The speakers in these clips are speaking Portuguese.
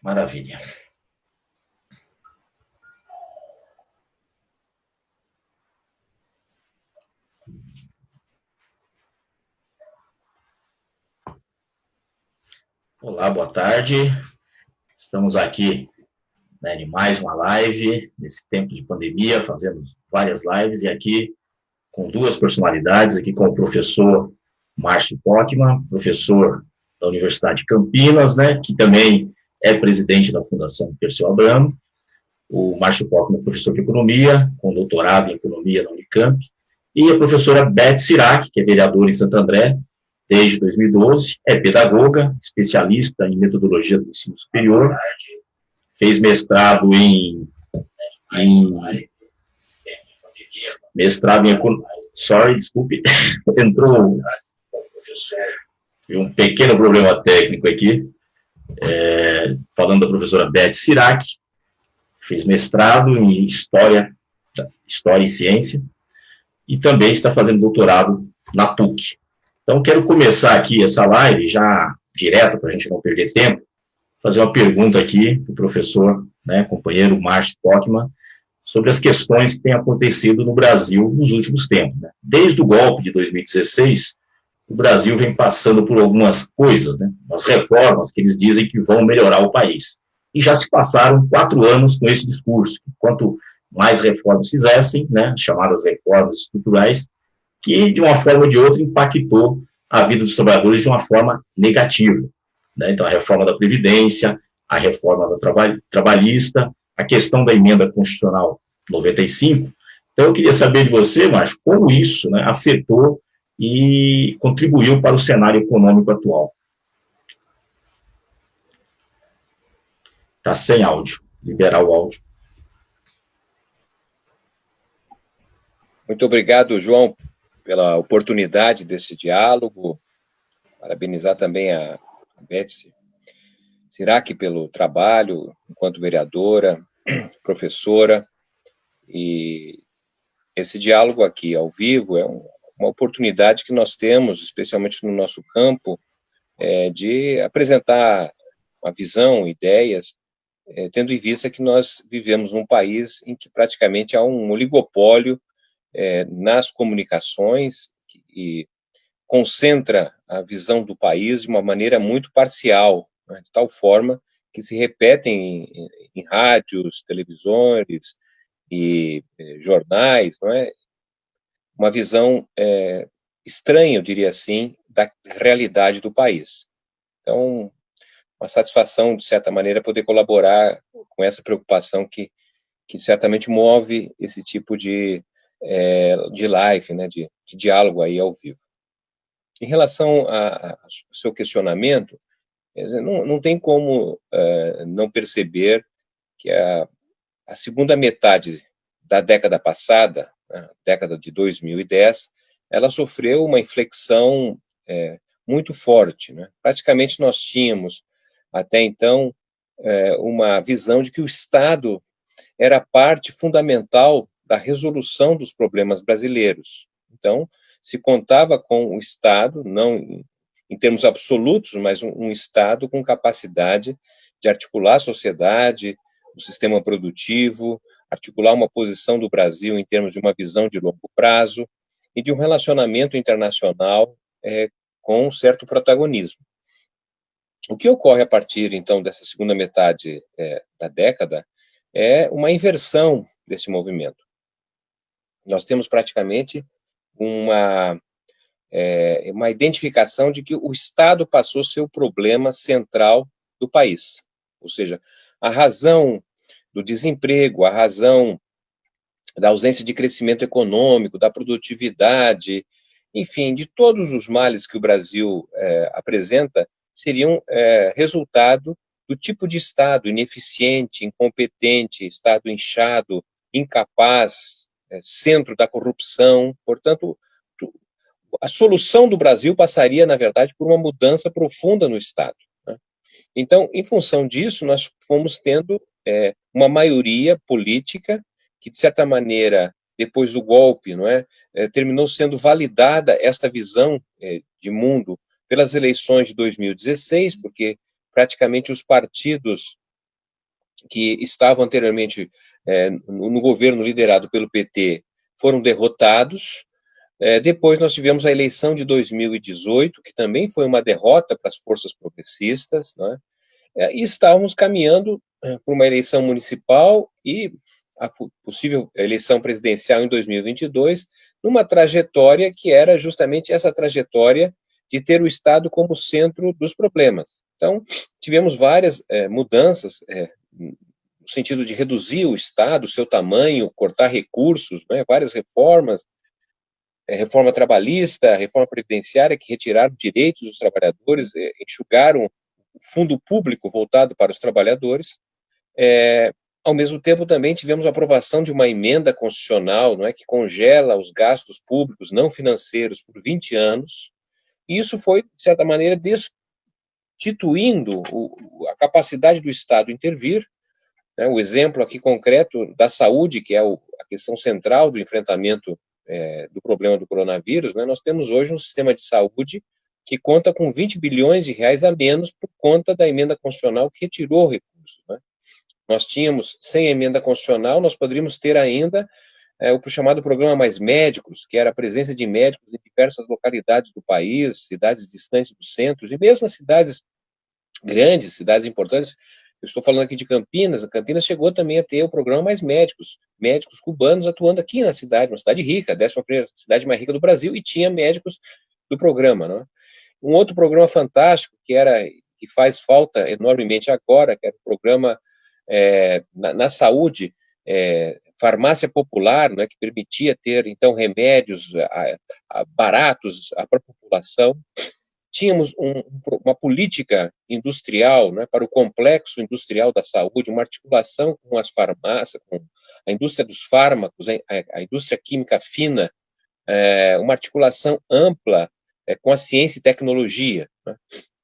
Maravilha. Olá, boa tarde. Estamos aqui, né, em mais uma live, nesse tempo de pandemia, fazendo várias lives, e aqui com duas personalidades, aqui com o professor Márcio Pockmann, professor da Universidade de Campinas, né, que também é presidente da Fundação Perseu Abramo. O Márcio Pockmann é professor de Economia, com doutorado em Economia na Unicamp, e a professora Beth Sirac, que é vereadora em Santo André, desde 2012, é pedagoga, especialista em metodologia do ensino superior, fez mestrado em desculpe, entrou um pequeno problema técnico aqui, falando da professora Beth Sirac, fez mestrado em História e Ciência, e também está fazendo doutorado na PUC. Então, quero começar aqui essa live, já direto, para a gente não perder tempo, fazer uma pergunta aqui para o professor, né, companheiro Márcio Pockmann, sobre as questões que têm acontecido no Brasil nos últimos tempos, né? Desde o golpe de 2016, o Brasil vem passando por algumas coisas, né, umas reformas que eles dizem que vão melhorar o país. E já se passaram 4 anos com esse discurso. Quanto mais reformas fizessem, né, chamadas reformas estruturais, que, de uma forma ou de outra, impactou a vida dos trabalhadores de uma forma negativa, né? Então, a reforma da Previdência, a reforma da trabalhista, a questão da emenda constitucional 95. Então, eu queria saber de você, Márcio, como isso, né, afetou e contribuiu para o cenário econômico atual. Está sem áudio. Liberar o áudio. Muito obrigado, João, pela oportunidade desse diálogo. Parabenizar também a Beth Sirac pelo trabalho enquanto vereadora, professora. E esse diálogo aqui ao vivo é uma oportunidade que nós temos, especialmente no nosso campo, de apresentar uma visão, ideias, tendo em vista que nós vivemos num país em que praticamente há um oligopólio nas comunicações e concentra a visão do país de uma maneira muito parcial, né, de tal forma que se repetem em rádios, televisões e jornais, não é? Uma visão estranha, eu diria assim, da realidade do país. Então, uma satisfação, de certa maneira, poder colaborar com essa preocupação que certamente move esse tipo de live, né, de diálogo aí ao vivo. Em relação ao seu questionamento, não tem como não perceber que a segunda metade da década passada, a década de 2010, ela sofreu uma inflexão muito forte, né? Praticamente nós tínhamos, até então, uma visão de que o Estado era parte fundamental da resolução dos problemas brasileiros. Então, se contava com o Estado, não em termos absolutos, mas um Estado com capacidade de articular a sociedade, o sistema produtivo, articular uma posição do Brasil em termos de uma visão de longo prazo e de um relacionamento internacional com um certo protagonismo. O que ocorre a partir, então, dessa segunda metade da década é uma inversão desse movimento. Nós temos praticamente uma identificação de que o Estado passou a ser o problema central do país. Ou seja, a razão do desemprego, a razão da ausência de crescimento econômico, da produtividade, enfim, de todos os males que o Brasil apresenta, seriam resultado do tipo de Estado ineficiente, incompetente, Estado inchado, incapaz, centro da corrupção. Portanto, a solução do Brasil passaria, na verdade, por uma mudança profunda no Estado, né? Então, em função disso, nós fomos tendo uma maioria política que, de certa maneira, depois do golpe, não é, terminou sendo validada esta visão de mundo pelas eleições de 2016, porque praticamente os partidos que estavam anteriormente no governo liderado pelo PT foram derrotados. Depois nós tivemos a eleição de 2018, que também foi uma derrota para as forças progressistas, né? E estávamos caminhando para uma eleição municipal e a possível eleição presidencial em 2022, numa trajetória que era justamente essa trajetória de ter o Estado como centro dos problemas. Então, tivemos várias mudanças no sentido de reduzir o Estado, o seu tamanho, cortar recursos, né, várias reformas, reforma trabalhista, reforma previdenciária, que retiraram direitos dos trabalhadores, enxugaram o fundo público voltado para os trabalhadores. Ao mesmo tempo, também tivemos a aprovação de uma emenda constitucional, não é, que congela os gastos públicos não financeiros por 20 anos, e isso foi, de certa maneira, destituindo a capacidade do Estado intervir, né, o exemplo aqui concreto da saúde, que é a questão central do enfrentamento do problema do coronavírus, né, nós temos hoje um sistema de saúde que conta com 20 bilhões de reais a menos por conta da emenda constitucional que retirou recursos, né. Nós tínhamos, sem a emenda constitucional, nós poderíamos ter ainda o chamado programa Mais Médicos, que era a presença de médicos em diversas localidades do país, cidades distantes dos centros, e mesmo nas cidades grandes, cidades importantes. Eu estou falando aqui de Campinas. A Campinas chegou também a ter o programa Mais Médicos, médicos cubanos atuando aqui na cidade, uma cidade rica, a 11ª cidade mais rica do Brasil, e tinha médicos do programa, não é? Um outro programa fantástico, que faz falta enormemente agora, que era o programa na saúde, farmácia popular, né, que permitia ter, então, remédios baratos para a população. Tínhamos uma política industrial, né, para o complexo industrial da saúde, uma articulação com as farmácias, com a indústria dos fármacos, a indústria química fina, uma articulação ampla com a ciência e tecnologia, né?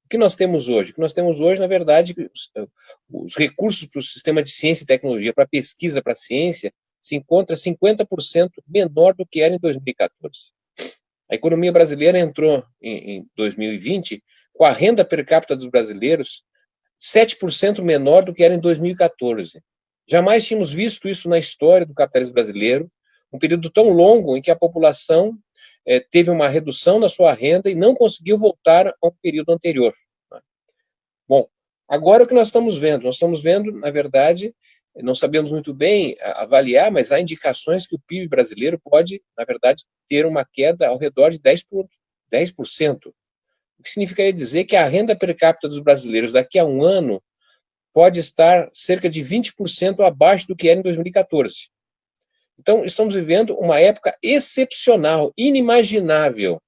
O que nós temos hoje? O que nós temos hoje, na verdade, os recursos para o sistema de ciência e tecnologia, para pesquisa, para ciência, se encontra 50% menor do que era em 2014. A economia brasileira entrou em 2020 com a renda per capita dos brasileiros 7% menor do que era em 2014. Jamais tínhamos visto isso na história do capitalismo brasileiro, um período tão longo em que a população teve uma redução na sua renda e não conseguiu voltar ao período anterior. Bom, agora o que nós estamos vendo? Nós estamos vendo, na verdade, não sabemos muito bem avaliar, mas há indicações que o PIB brasileiro pode, na verdade, ter uma queda ao redor de 10%. O que significaria dizer que a renda per capita dos brasileiros daqui a um ano pode estar cerca de 20% abaixo do que era em 2014. Então, estamos vivendo uma época excepcional, inimaginável,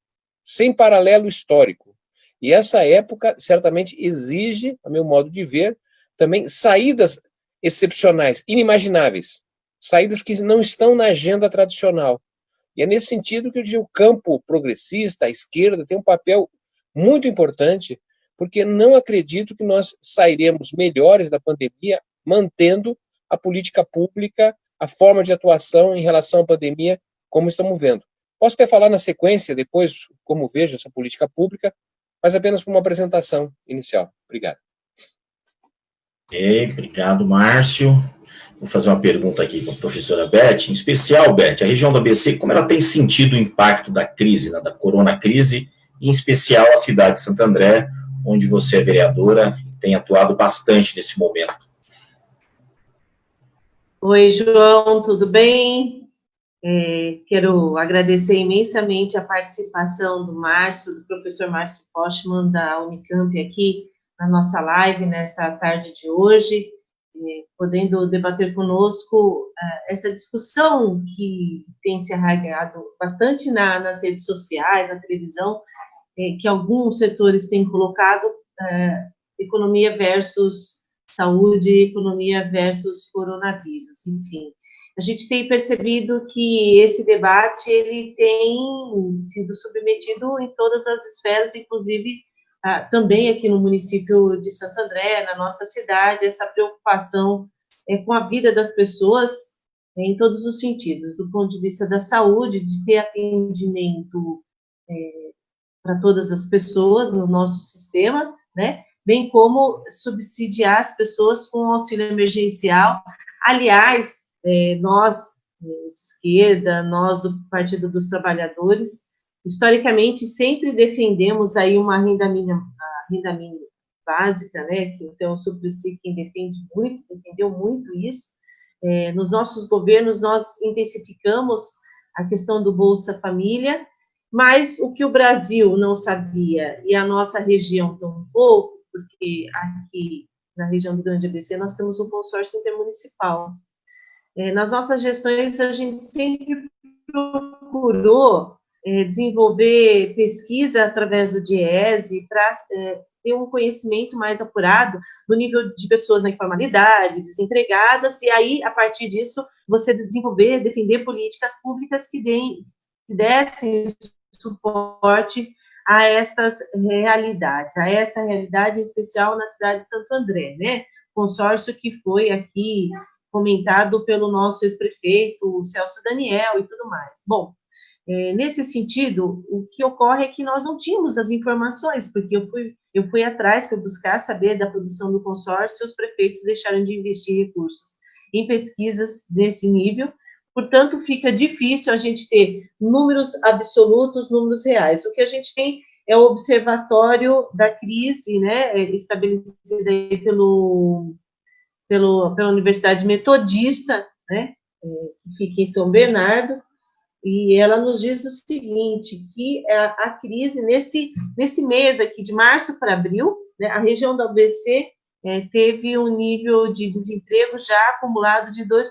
sem paralelo histórico. E essa época certamente exige, a meu modo de ver, também saídas excepcionais, inimagináveis, saídas que não estão na agenda tradicional. E é nesse sentido que eu digo, o campo progressista, a esquerda, tem um papel muito importante, porque não acredito que nós sairemos melhores da pandemia mantendo a política pública, a forma de atuação em relação à pandemia, como estamos vendo. Posso até falar na sequência, depois, como vejo essa política pública, mas apenas por uma apresentação inicial. Obrigado. Obrigado, Márcio. Vou fazer uma pergunta aqui para a professora Beth. Em especial, Beth, a região do ABC, como ela tem sentido o impacto da crise, né, da coronacrise, em especial a cidade de Santo André, onde você é vereadora e tem atuado bastante nesse momento. Oi, João, tudo bem? Quero agradecer imensamente a participação do Márcio, do professor Márcio Postman, da Unicamp, aqui na nossa live, nesta tarde de hoje, podendo debater conosco essa discussão que tem se arraigado bastante nas redes sociais, na televisão, que alguns setores têm colocado economia versus saúde, economia versus coronavírus, enfim. A gente tem percebido que esse debate ele tem sido submetido em todas as esferas, inclusive também aqui no município de Santo André, na nossa cidade, essa preocupação com a vida das pessoas em todos os sentidos, do ponto de vista da saúde, de ter atendimento para todas as pessoas no nosso sistema, né? bem como subsidiar as pessoas com auxílio emergencial. Aliás, nós, de esquerda, nós do Partido dos Trabalhadores, historicamente sempre defendemos aí uma renda mínima básica, né, que então o Suplicy quem defendeu muito isso. Nos nossos governos nós intensificamos a questão do Bolsa Família, mas o que o Brasil não sabia, e a nossa região tampouco, porque aqui na região do Grande ABC nós temos um consórcio intermunicipal. Nas nossas gestões a gente sempre procurou desenvolver pesquisa através do DIEESE para ter um conhecimento mais apurado do nível de pessoas na informalidade, desempregadas, e aí, a partir disso, você desenvolver, defender políticas públicas que dessem suporte a estas realidades, a esta realidade em especial na cidade de Santo André, né? Consórcio que foi aqui comentado pelo nosso ex-prefeito, Celso Daniel, e tudo mais. Bom, nesse sentido, o que ocorre é que nós não tínhamos as informações, porque eu fui atrás, fui buscar saber da produção do consórcio, e os prefeitos deixaram de investir recursos em pesquisas desse nível, portanto, fica difícil a gente ter números absolutos, números reais. O que a gente tem é o observatório da crise, né, estabelecido aí pela Universidade Metodista, né, que fica em São Bernardo, e ela nos diz o seguinte, que a crise, nesse mês aqui, de março para abril, né, a região do ABC teve um nível de desemprego já acumulado de 2%.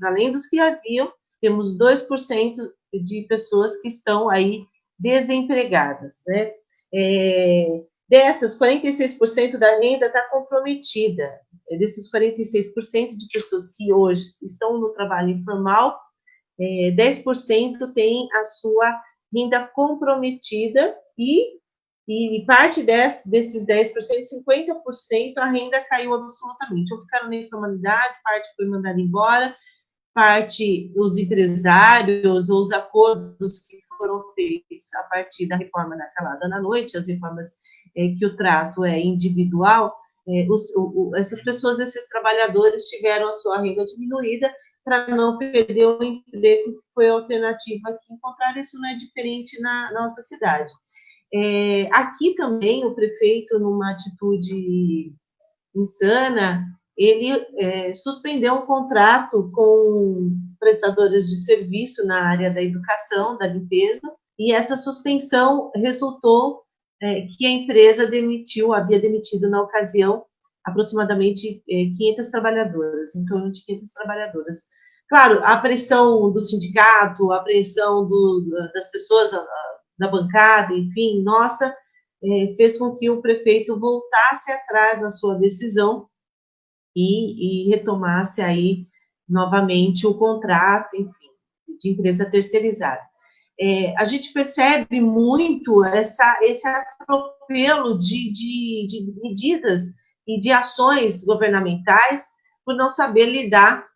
Além dos que haviam, temos 2% de pessoas que estão aí desempregadas, né? Dessas, 46% da renda está comprometida. Desses 46% de pessoas que hoje estão no trabalho informal, 10% tem a sua renda comprometida e parte desses 10%, 50% a renda caiu absolutamente. Ou ficaram na informalidade, parte foi mandada embora, parte os empresários ou os acordos que foram feitos a partir da reforma da calada na noite, as reformas que o trato é individual, essas pessoas, esses trabalhadores tiveram a sua renda diminuída para não perder o emprego, que foi a alternativa que encontraram. Isso não é diferente na nossa cidade. Aqui também o prefeito, numa atitude insana, ele suspendeu um contrato com prestadores de serviço na área da educação, da limpeza, e essa suspensão resultou que a empresa havia demitido na ocasião aproximadamente 500 trabalhadoras, em torno de 500 trabalhadoras. Claro, a pressão do sindicato, a pressão das pessoas da bancada, enfim, nossa, fez com que o prefeito voltasse atrás na sua decisão e retomasse aí novamente o contrato, enfim, de empresa terceirizada. A gente percebe muito esse atropelo de medidas e de ações governamentais por não saber lidar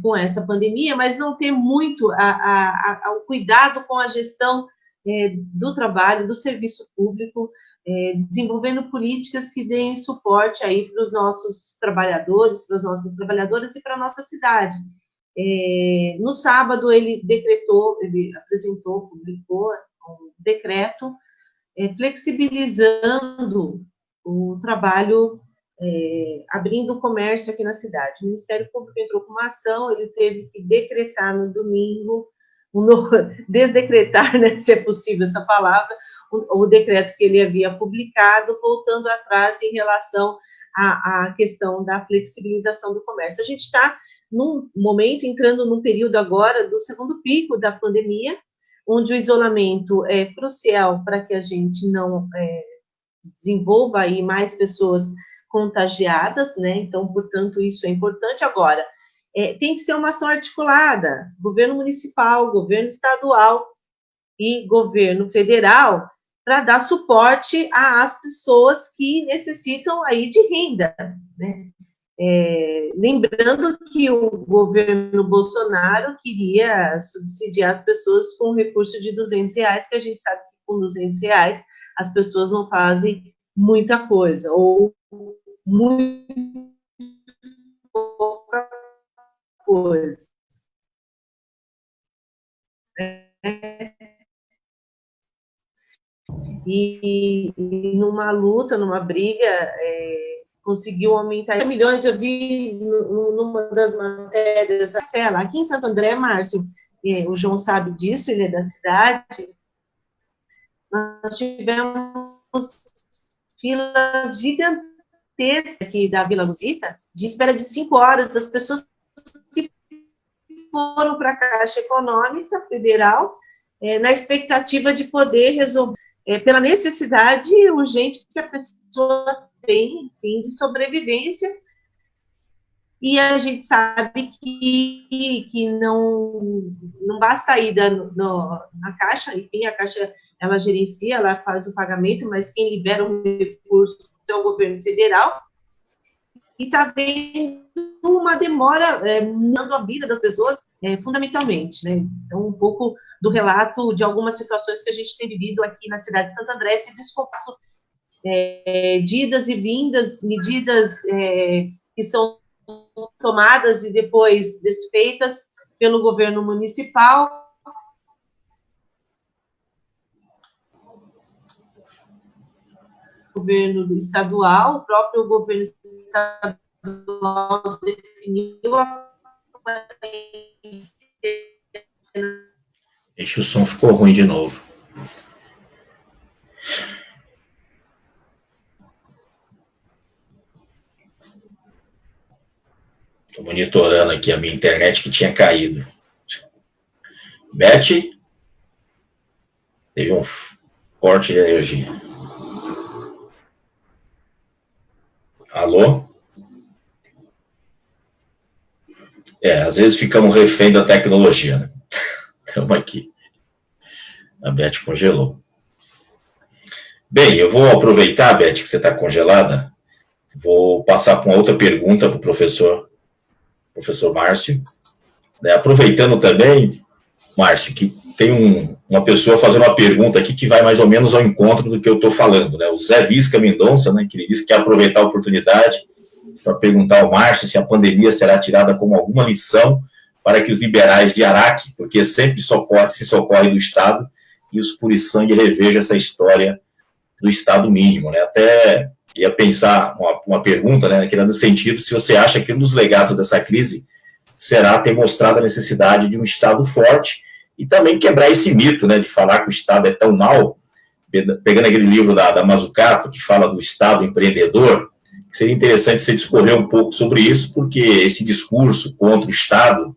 com essa pandemia, mas não ter muito o cuidado com a gestão do trabalho, do serviço público, desenvolvendo políticas que deem suporte aí para os nossos trabalhadores, para as nossas trabalhadoras e para a nossa cidade. No sábado, ele publicou um decreto flexibilizando o trabalho, abrindo o comércio aqui na cidade. O Ministério Público entrou com uma ação, ele teve que decretar no domingo, desdecretar, né, se é possível essa palavra, o decreto que ele havia publicado, voltando atrás em relação à questão da flexibilização do comércio. A gente está, num momento, entrando num período agora do segundo pico da pandemia, onde o isolamento é crucial para que a gente não desenvolva aí mais pessoas contagiadas, né? Então, portanto, isso é importante. Agora, tem que ser uma ação articulada, governo municipal, governo estadual e governo federal, para dar suporte às pessoas que necessitam aí de renda, né? Lembrando que o governo Bolsonaro queria subsidiar as pessoas com recurso de R$200, que a gente sabe que com R$200 as pessoas não fazem muita coisa, ou muito pouca coisa. E numa luta, numa briga, conseguiu aumentar milhões. Eu vi numa das matérias, aqui em Santo André, Márcio, o João sabe disso, ele é da cidade, nós tivemos filas gigantescas aqui da Vila Luzita, de espera de 5 horas, as pessoas que foram para a Caixa Econômica Federal, na expectativa de poder resolver, pela necessidade urgente que a pessoa tem, enfim, de sobrevivência, e a gente sabe que não basta ir na Caixa, enfim, a Caixa, ela gerencia, ela faz o pagamento, mas quem libera o recurso é o governo federal, e está vendo uma demora mudando a vida das pessoas, fundamentalmente, né? Então, um pouco do relato de algumas situações que a gente tem vivido aqui na cidade de Santo André, esse descompasso de idas e vindas, medidas que são tomadas e depois desfeitas pelo governo municipal. Governo estadual, o próprio governo estadual definiu a Ixi, o som ficou ruim de novo. Estou monitorando aqui a minha internet que tinha caído. Beth, teve um corte de energia. Alô? Às vezes ficamos refém da tecnologia, né? Estamos aqui. A Beth congelou. Bem, eu vou aproveitar, Beth, que você está congelada. Vou passar para uma outra pergunta para o professor Márcio. Aproveitando também, Márcio, que tem uma pessoa fazendo uma pergunta aqui que vai mais ou menos ao encontro do que eu estou falando, né? O Zé Visca Mendonça, né, que ele disse que quer aproveitar a oportunidade para perguntar ao Márcio se a pandemia será tirada como alguma lição para que os liberais de Araque, porque sempre se socorre do Estado, e os puri-sangue revejam essa história do Estado mínimo, né? Até ia pensar uma pergunta, né, no sentido, se você acha que um dos legados dessa crise será ter mostrado a necessidade de um Estado forte e também quebrar esse mito, né, de falar que o Estado é tão mal, pegando aquele livro da Mazzucato, que fala do Estado empreendedor, que seria interessante você discorrer um pouco sobre isso, porque esse discurso contra o Estado,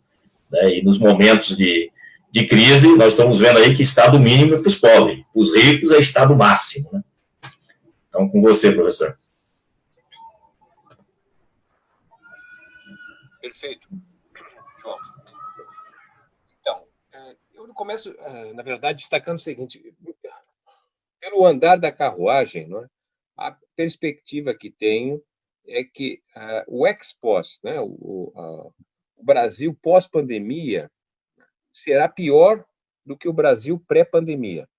né, e nos momentos de crise, nós estamos vendo aí que Estado mínimo é para os pobres, os ricos é Estado máximo, né? Então, com você, professor. Perfeito. João. Então, eu começo, na verdade, destacando o seguinte: pelo andar da carruagem, não é? A perspectiva que tenho é que o ex-pós, né, o Brasil pós-pandemia, será pior do que o Brasil pré-pandemia.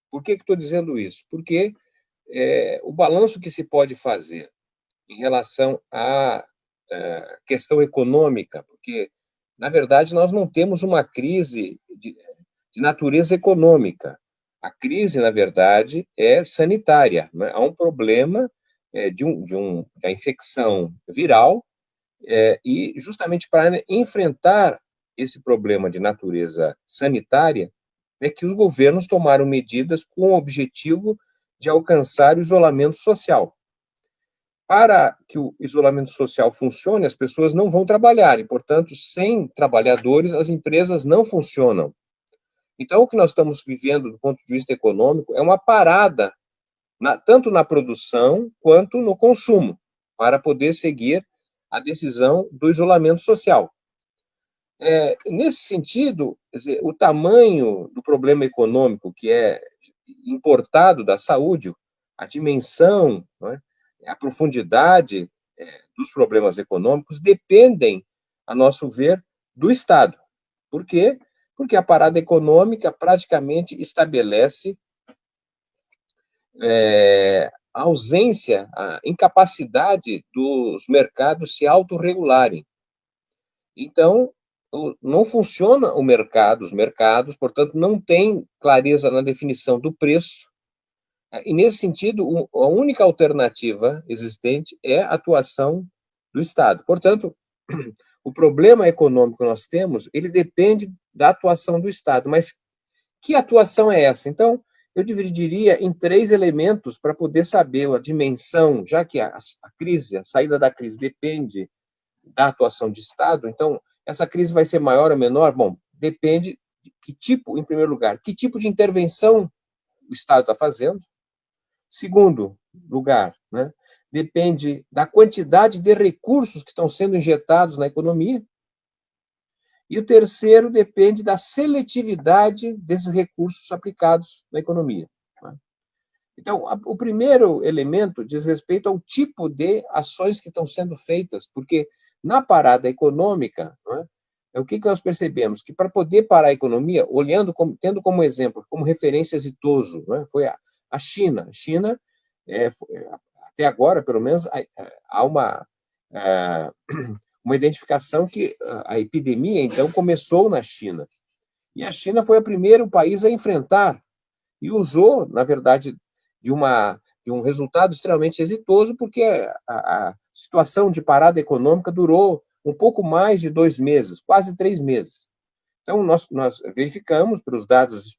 Por que estou dizendo isso? Porque o balanço que se pode fazer em relação à questão econômica, porque, na verdade, nós não temos uma crise de natureza econômica. A crise, na verdade, é sanitária, né? Há um problema da infecção viral, e justamente para enfrentar esse problema de natureza sanitária é que os governos tomaram medidas com o objetivo de alcançar o isolamento social. Para que o isolamento social funcione, as pessoas não vão trabalhar e, portanto, sem trabalhadores, as empresas não funcionam. Então, o que nós estamos vivendo do ponto de vista econômico é uma parada, tanto na produção quanto no consumo, para poder seguir a decisão do isolamento social. Nesse sentido, quer dizer, o tamanho do problema econômico que é importado da saúde, a dimensão, não é, a profundidade dos problemas econômicos dependem, a nosso ver, do Estado. Por quê? Porque a parada econômica praticamente estabelece a ausência, a incapacidade dos mercados se autorregularem. Então, não funciona o mercado, os mercados, portanto, não tem clareza na definição do preço, e, nesse sentido, a única alternativa existente é a atuação do Estado. Portanto, o problema econômico que nós temos, ele depende da atuação do Estado, mas que atuação é essa? Então, eu dividiria em 3 elementos para poder saber a dimensão, já que a crise, a saída da crise depende da atuação de Estado, então, essa crise vai ser maior ou menor? Bom, depende de que tipo, em primeiro lugar, que tipo de intervenção o Estado está fazendo. Segundo lugar, né, depende da quantidade de recursos que estão sendo injetados na economia. E o terceiro depende da seletividade desses recursos aplicados na economia. Então, o primeiro elemento diz respeito ao tipo de ações que estão sendo feitas, porque na parada econômica, o que nós percebemos? Que para poder parar a economia, tendo como exemplo, como referência exitoso, foi a China. A China, até agora, pelo menos, há uma identificação que a epidemia, então, começou na China. E a China foi o primeiro país a enfrentar e usou, na verdade, de um resultado extremamente exitoso, porque a situação de parada econômica durou um pouco mais de 2 meses, quase 3 meses. Então, nós verificamos, pelos dados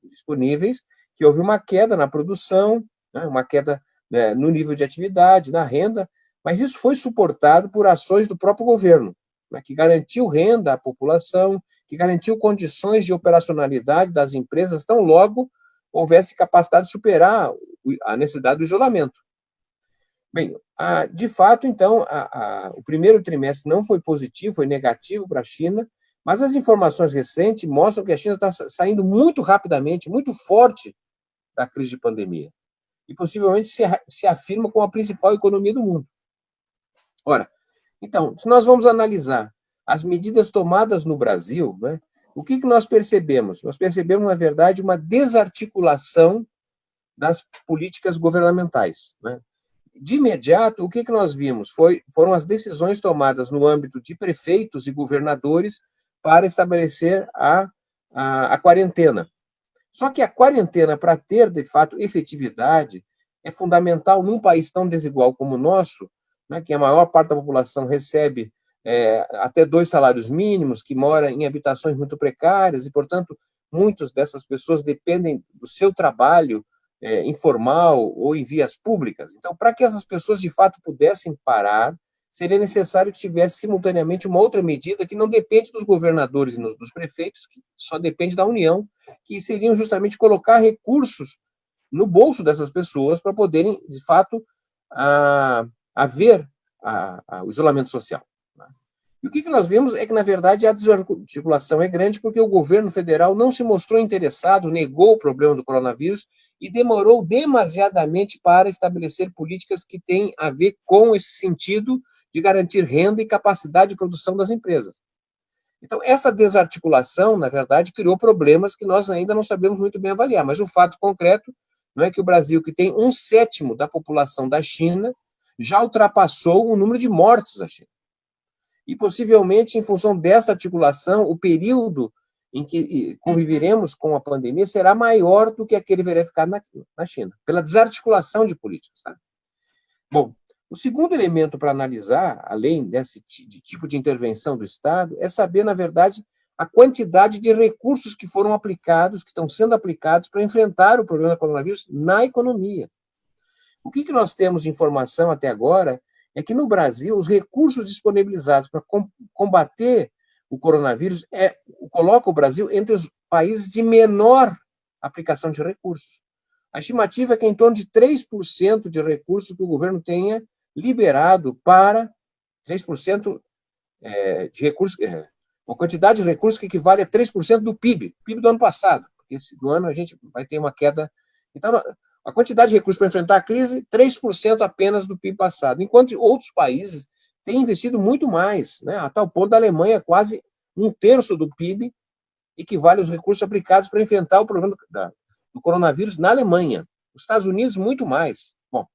disponíveis, que houve uma queda na produção, uma queda no nível de atividade, na renda, mas isso foi suportado por ações do próprio governo, que garantiu renda à população, que garantiu condições de operacionalidade das empresas, tão logo houvesse capacidade de superar a necessidade do isolamento. Bem, de fato, então, o primeiro trimestre não foi positivo, foi negativo para a China, mas as informações recentes mostram que a China está saindo muito rapidamente, muito forte da crise de pandemia, e possivelmente se afirma como a principal economia do mundo. Ora, então, se nós vamos analisar as medidas tomadas no Brasil, o que nós percebemos? Nós percebemos, na verdade, uma desarticulação das políticas governamentais. De imediato, o que nós vimos foram as decisões tomadas no âmbito de prefeitos e governadores para estabelecer a quarentena. Só que a quarentena, para ter, de fato, efetividade, é fundamental num país tão desigual como o nosso, que a maior parte da população recebe até 2 salários mínimos, que mora em habitações muito precárias e, portanto, muitas dessas pessoas dependem do seu trabalho informal ou em vias públicas. Então, para que essas pessoas, de fato, pudessem parar, seria necessário que tivesse simultaneamente uma outra medida que não depende dos governadores e dos prefeitos, que só depende da União, que seriam justamente colocar recursos no bolso dessas pessoas para poderem, de fato, haver o isolamento social. E o que nós vimos é que, na verdade, a desarticulação é grande porque o governo federal não se mostrou interessado, negou o problema do coronavírus e demorou demasiadamente para estabelecer políticas que têm a ver com esse sentido de garantir renda e capacidade de produção das empresas. Então, essa desarticulação, na verdade, criou problemas que nós ainda não sabemos muito bem avaliar, mas o fato concreto não é que o Brasil, que tem 1/7 da população da China, já ultrapassou o número de mortes da China. E, possivelmente, em função dessa articulação, o período em que conviveremos com a pandemia será maior do que aquele verificado na China, pela desarticulação de políticas. Tá? Bom, o segundo elemento para analisar, além desse tipo de intervenção do Estado, é saber, na verdade, a quantidade de recursos que foram aplicados, que estão sendo aplicados para enfrentar o problema do coronavírus na economia. O que nós temos de informação até agora é que no Brasil os recursos disponibilizados para combater o coronavírus coloca o Brasil entre os países de menor aplicação de recursos. A estimativa é que em torno de 3% de recursos que o governo tenha liberado para 3% de recursos, uma quantidade de recursos que equivale a 3% do PIB do ano passado, porque do ano a gente vai ter uma queda. Então, a quantidade de recursos para enfrentar a crise, 3% apenas do PIB passado, enquanto outros países têm investido muito mais, a tal ponto da Alemanha, quase 1/3 do PIB equivale aos recursos aplicados para enfrentar o problema do coronavírus na Alemanha. Os Estados Unidos, muito mais. Bom,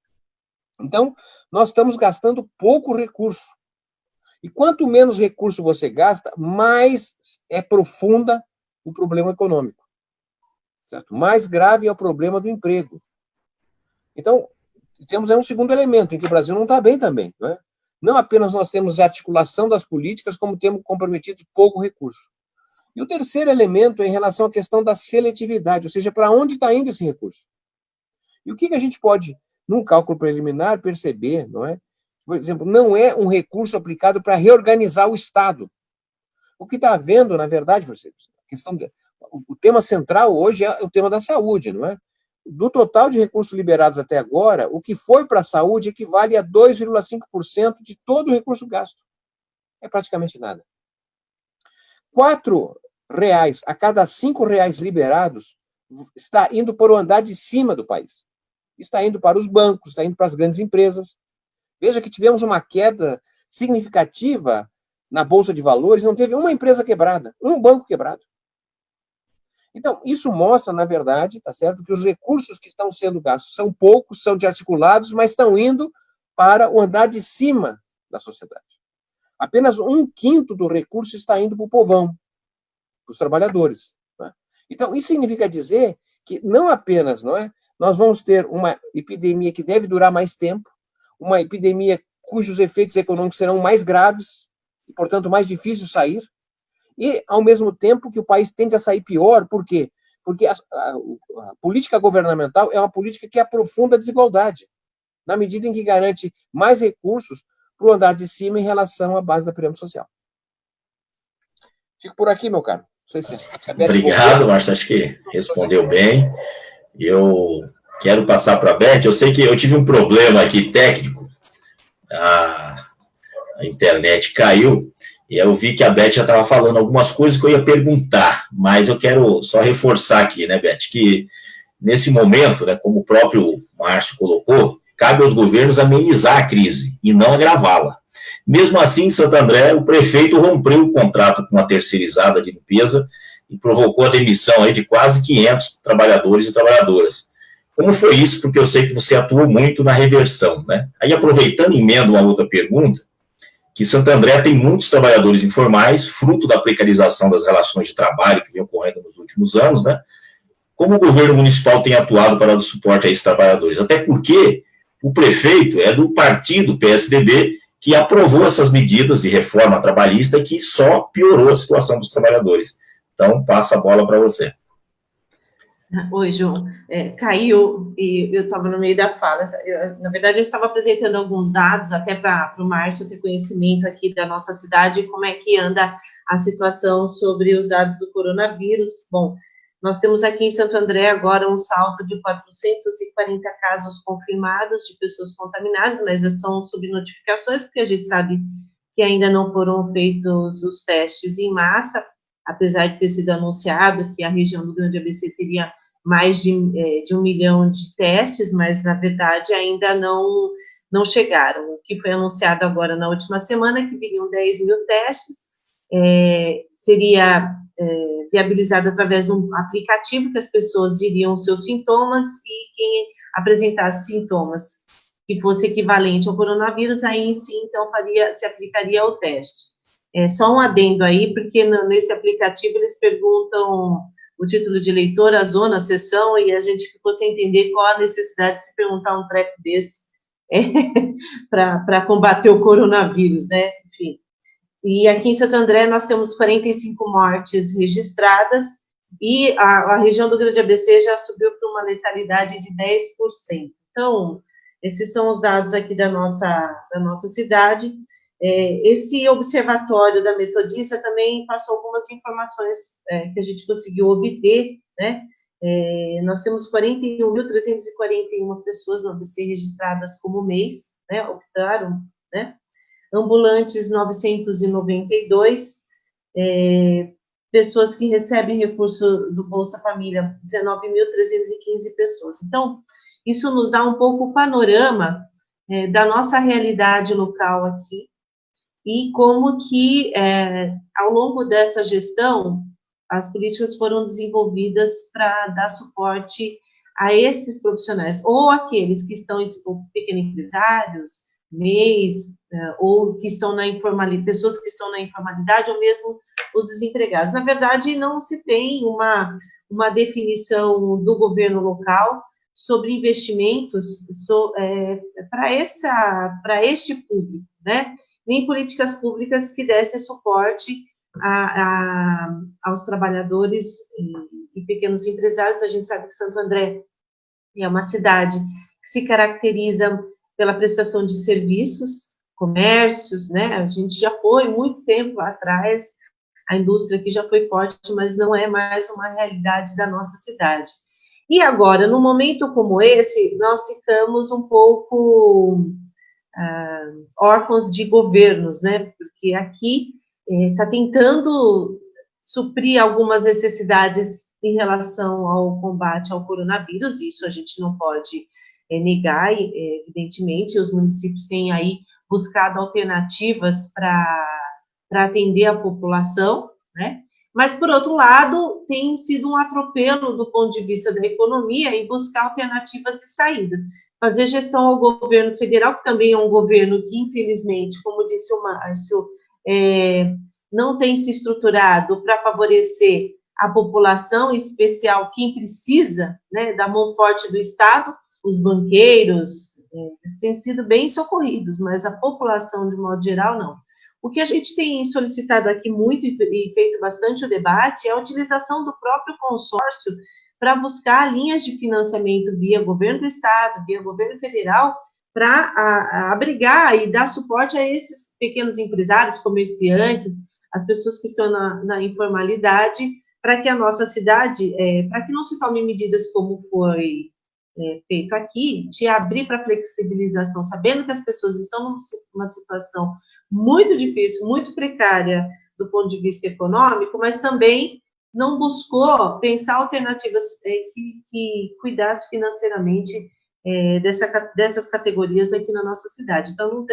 Então, nós estamos gastando pouco recurso. E quanto menos recurso você gasta, mais é profunda o problema econômico. Certo? Mais grave é o problema do emprego. Então, temos aí um segundo elemento em que o Brasil não está bem também. Não é? Não apenas nós temos a articulação das políticas, como temos comprometido pouco recurso. E o terceiro elemento é em relação à questão da seletividade, ou seja, para onde está indo esse recurso. E o que a gente pode, num cálculo preliminar, perceber, não é? Por exemplo, não é um recurso aplicado para reorganizar o Estado. O que está havendo, na verdade, o tema central hoje é o tema da saúde, não é? Do total de recursos liberados até agora, o que foi para a saúde equivale a 2,5% de todo o recurso gasto. É praticamente nada. R$4 a cada R$5 liberados está indo para o andar de cima do país. Está indo para os bancos, está indo para as grandes empresas. Veja que tivemos uma queda significativa na Bolsa de Valores, não teve uma empresa quebrada, um banco quebrado. Então, isso mostra, na verdade, tá certo, que os recursos que estão sendo gastos são poucos, são desarticulados, mas estão indo para o andar de cima da sociedade. Apenas 1/5 do recurso está indo para o povão, para os trabalhadores. Né? Então, isso significa dizer que não apenas, não é, nós vamos ter uma epidemia que deve durar mais tempo, uma epidemia cujos efeitos econômicos serão mais graves e, portanto, mais difícil sair, e, ao mesmo tempo, que o país tende a sair pior. Por quê? Porque a política governamental é uma política que aprofunda a desigualdade, na medida em que garante mais recursos para o andar de cima em relação à base da pirâmide social. Fico por aqui, meu caro. Não sei se Obrigado, Márcio, acho que respondeu bem. Eu quero passar para a Beth. Eu sei que eu tive um problema aqui técnico, a internet caiu, e eu vi que a Beth já estava falando algumas coisas que eu ia perguntar, mas eu quero só reforçar aqui, né, Beth, que nesse momento, né, como o próprio Márcio colocou, cabe aos governos amenizar a crise e não agravá-la. Mesmo assim, em Santo André, o prefeito rompeu o contrato com uma terceirizada de limpeza e provocou a demissão aí de quase 500 trabalhadores e trabalhadoras. Como foi isso? Porque eu sei que você atuou muito na reversão, né? Aí, aproveitando, emendo uma outra pergunta, que Santo André tem muitos trabalhadores informais, fruto da precarização das relações de trabalho que vem ocorrendo nos últimos anos, né? Como o governo municipal tem atuado para dar suporte a esses trabalhadores? Até porque o prefeito é do partido PSDB, que aprovou essas medidas de reforma trabalhista que só piorou a situação dos trabalhadores. Então, passa a bola para você. Oi, João. Caiu e eu estava no meio da fala. Na verdade, eu estava apresentando alguns dados, até para o Márcio ter conhecimento aqui da nossa cidade, como é que anda a situação sobre os dados do coronavírus. Bom, nós temos aqui em Santo André agora um salto de 440 casos confirmados de pessoas contaminadas, mas são subnotificações, porque a gente sabe que ainda não foram feitos os testes em massa, apesar de ter sido anunciado que a região do Grande ABC teria mais de 1 milhão de testes, mas, na verdade, ainda não chegaram. O que foi anunciado agora na última semana é que viriam 10 mil testes, seria viabilizado através de um aplicativo que as pessoas diriam os seus sintomas e quem apresentasse sintomas que fosse equivalente ao coronavírus, aí sim, então, se aplicaria o teste. Só um adendo aí, porque nesse aplicativo eles perguntam o título de eleitor, a zona, a seção, e a gente ficou sem entender qual a necessidade de se perguntar um treco desse para combater o coronavírus, né? Enfim. E aqui em Santo André nós temos 45 mortes registradas e a região do Grande ABC já subiu para uma letalidade de 10%. Então, esses são os dados aqui da nossa cidade. Esse observatório da Metodista também passou algumas informações que a gente conseguiu obter, né? Nós temos 41.341 pessoas no ABC registradas como mês, né? Optaram, né? Ambulantes 992, pessoas que recebem recurso do Bolsa Família 19.315 pessoas. Então, isso nos dá um pouco o panorama da nossa realidade local aqui, e como que, ao longo dessa gestão, as políticas foram desenvolvidas para dar suporte a esses profissionais, ou aqueles que estão em pequenos empresários, MEIs, ou que estão na informalidade, pessoas que estão na informalidade, ou mesmo os desempregados. Na verdade, não se tem uma definição do governo local sobre investimentos para este público, né? Nem políticas públicas que dessem suporte aos trabalhadores e pequenos empresários. A gente sabe que Santo André é uma cidade que se caracteriza pela prestação de serviços, comércios, né? A gente já foi muito tempo atrás, a indústria aqui já foi forte, mas não é mais uma realidade da nossa cidade. E agora, num momento como esse, nós ficamos um pouco órfãos de governos, né? Porque aqui está tentando suprir algumas necessidades em relação ao combate ao coronavírus, isso a gente não pode negar, evidentemente, os municípios têm aí buscado alternativas para atender a população, né? Mas, por outro lado, tem sido um atropelo do ponto de vista da economia em buscar alternativas e saídas. Fazer gestão ao governo federal, que também é um governo que, infelizmente, como disse o Márcio, não tem se estruturado para favorecer a população, em especial quem precisa, né, da mão forte do Estado, os banqueiros, eles têm sido bem socorridos, mas a população, de modo geral, não. O que a gente tem solicitado aqui muito e feito bastante o debate é a utilização do próprio consórcio para buscar linhas de financiamento via governo do Estado, via governo federal, para abrigar e dar suporte a esses pequenos empresários, comerciantes, as pessoas que estão na informalidade, para que a nossa cidade, para que não se tomem medidas como foi feito aqui, de abrir para flexibilização, sabendo que as pessoas estão numa situação muito difícil, muito precária do ponto de vista econômico, mas também não buscou pensar alternativas que cuidassem financeiramente dessas categorias aqui na nossa cidade. Então, não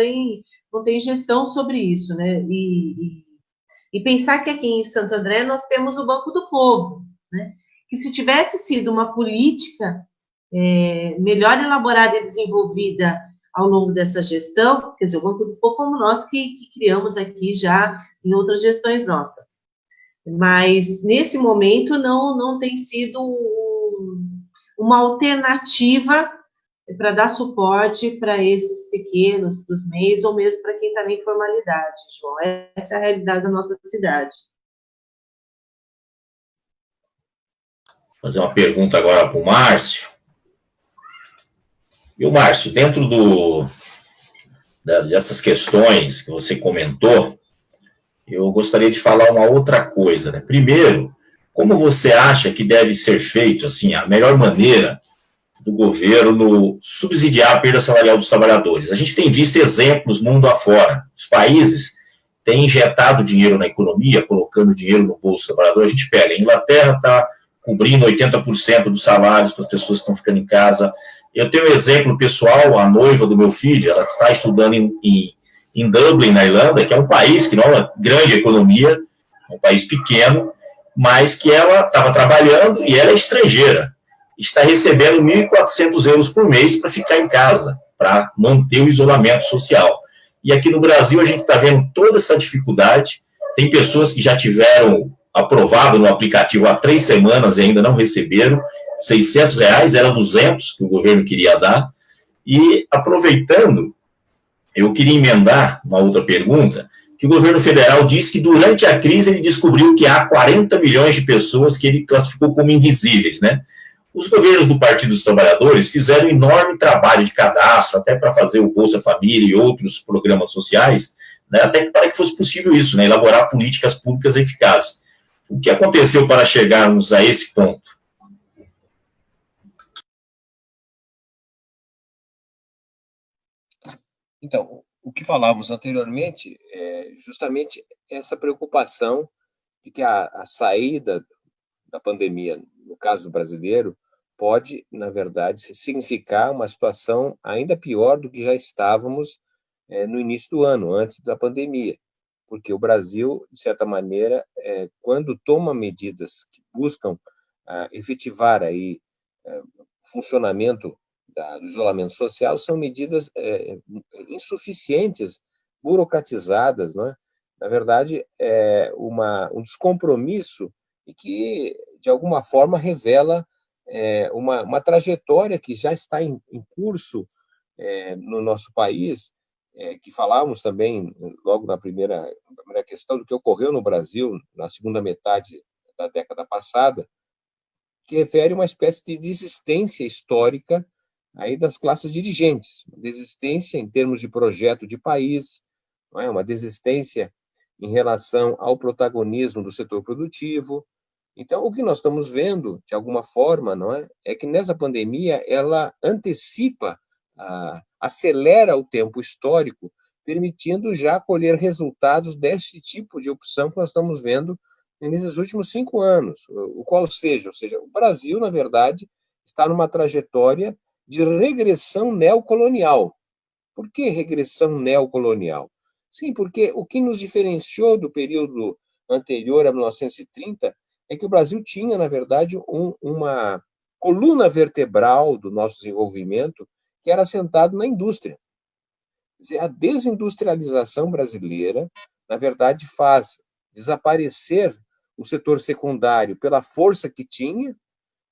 tem gestão sobre isso, né? E pensar que aqui em Santo André nós temos o Banco do Povo, né? Que se tivesse sido uma política melhor elaborada e desenvolvida ao longo dessa gestão, quer dizer, o Banco do Povo como nós que criamos aqui já em outras gestões nossas. Mas, nesse momento, não tem sido uma alternativa para dar suporte para esses pequenos, para os MEIs, ou mesmo para quem está na informalidade, João. Essa é a realidade da nossa cidade. Vou fazer uma pergunta agora para o Márcio. E o Márcio, dentro dessas questões que você comentou, eu gostaria de falar uma outra coisa, né? Primeiro, como você acha que deve ser feito, assim, a melhor maneira do governo subsidiar a perda salarial dos trabalhadores? A gente tem visto exemplos mundo afora. Os países têm injetado dinheiro na economia, colocando dinheiro no bolso do trabalhador. A gente pega, a Inglaterra está cobrindo 80% dos salários para as pessoas que estão ficando em casa. Eu tenho um exemplo pessoal, a noiva do meu filho, ela está estudando em Dublin, na Irlanda, que é um país que não é uma grande economia, é um país pequeno, mas que ela estava trabalhando e ela é estrangeira. Está recebendo 1.400 euros por mês para ficar em casa, para manter o isolamento social. E aqui no Brasil a gente está vendo toda essa dificuldade. Tem pessoas que já tiveram aprovado no aplicativo há 3 semanas e ainda não receberam. R$600, era 200 que o governo queria dar. E, aproveitando, eu queria emendar uma outra pergunta, que o governo federal diz que durante a crise ele descobriu que há 40 milhões de pessoas que ele classificou como invisíveis, né? Os governos do Partido dos Trabalhadores fizeram um enorme trabalho de cadastro, até para fazer o Bolsa Família e outros programas sociais, né, até para que fosse possível isso, né, elaborar políticas públicas eficazes. O que aconteceu para chegarmos a esse ponto? Então, o que falávamos anteriormente é justamente essa preocupação de que a saída da pandemia, no caso brasileiro, pode, na verdade, significar uma situação ainda pior do que já estávamos no início do ano, antes da pandemia, porque o Brasil, de certa maneira, quando toma medidas que buscam efetivar aí funcionamento do isolamento social são medidas insuficientes, burocratizadas, não é? Na verdade, é um descompromisso e que, de alguma forma, revela uma trajetória que já está em curso no nosso país, que falávamos também logo na primeira questão do que ocorreu no Brasil na segunda metade da década passada, que refere a uma espécie de desistência histórica aí das classes dirigentes, uma desistência em termos de projeto de país, não é? Uma desistência em relação ao protagonismo do setor produtivo. Então, o que nós estamos vendo, de alguma forma, não é que nessa pandemia ela antecipa, acelera o tempo histórico, permitindo já colher resultados desse tipo de opção que nós estamos vendo nesses últimos 5 anos, o qual seja, o Brasil, na verdade, está numa trajetória de regressão neocolonial. Por que regressão neocolonial? Sim, porque o que nos diferenciou do período anterior a 1930 é que o Brasil tinha, na verdade, uma coluna vertebral do nosso desenvolvimento que era assentado na indústria. Quer dizer, a desindustrialização brasileira, na verdade, faz desaparecer o setor secundário pela força que tinha,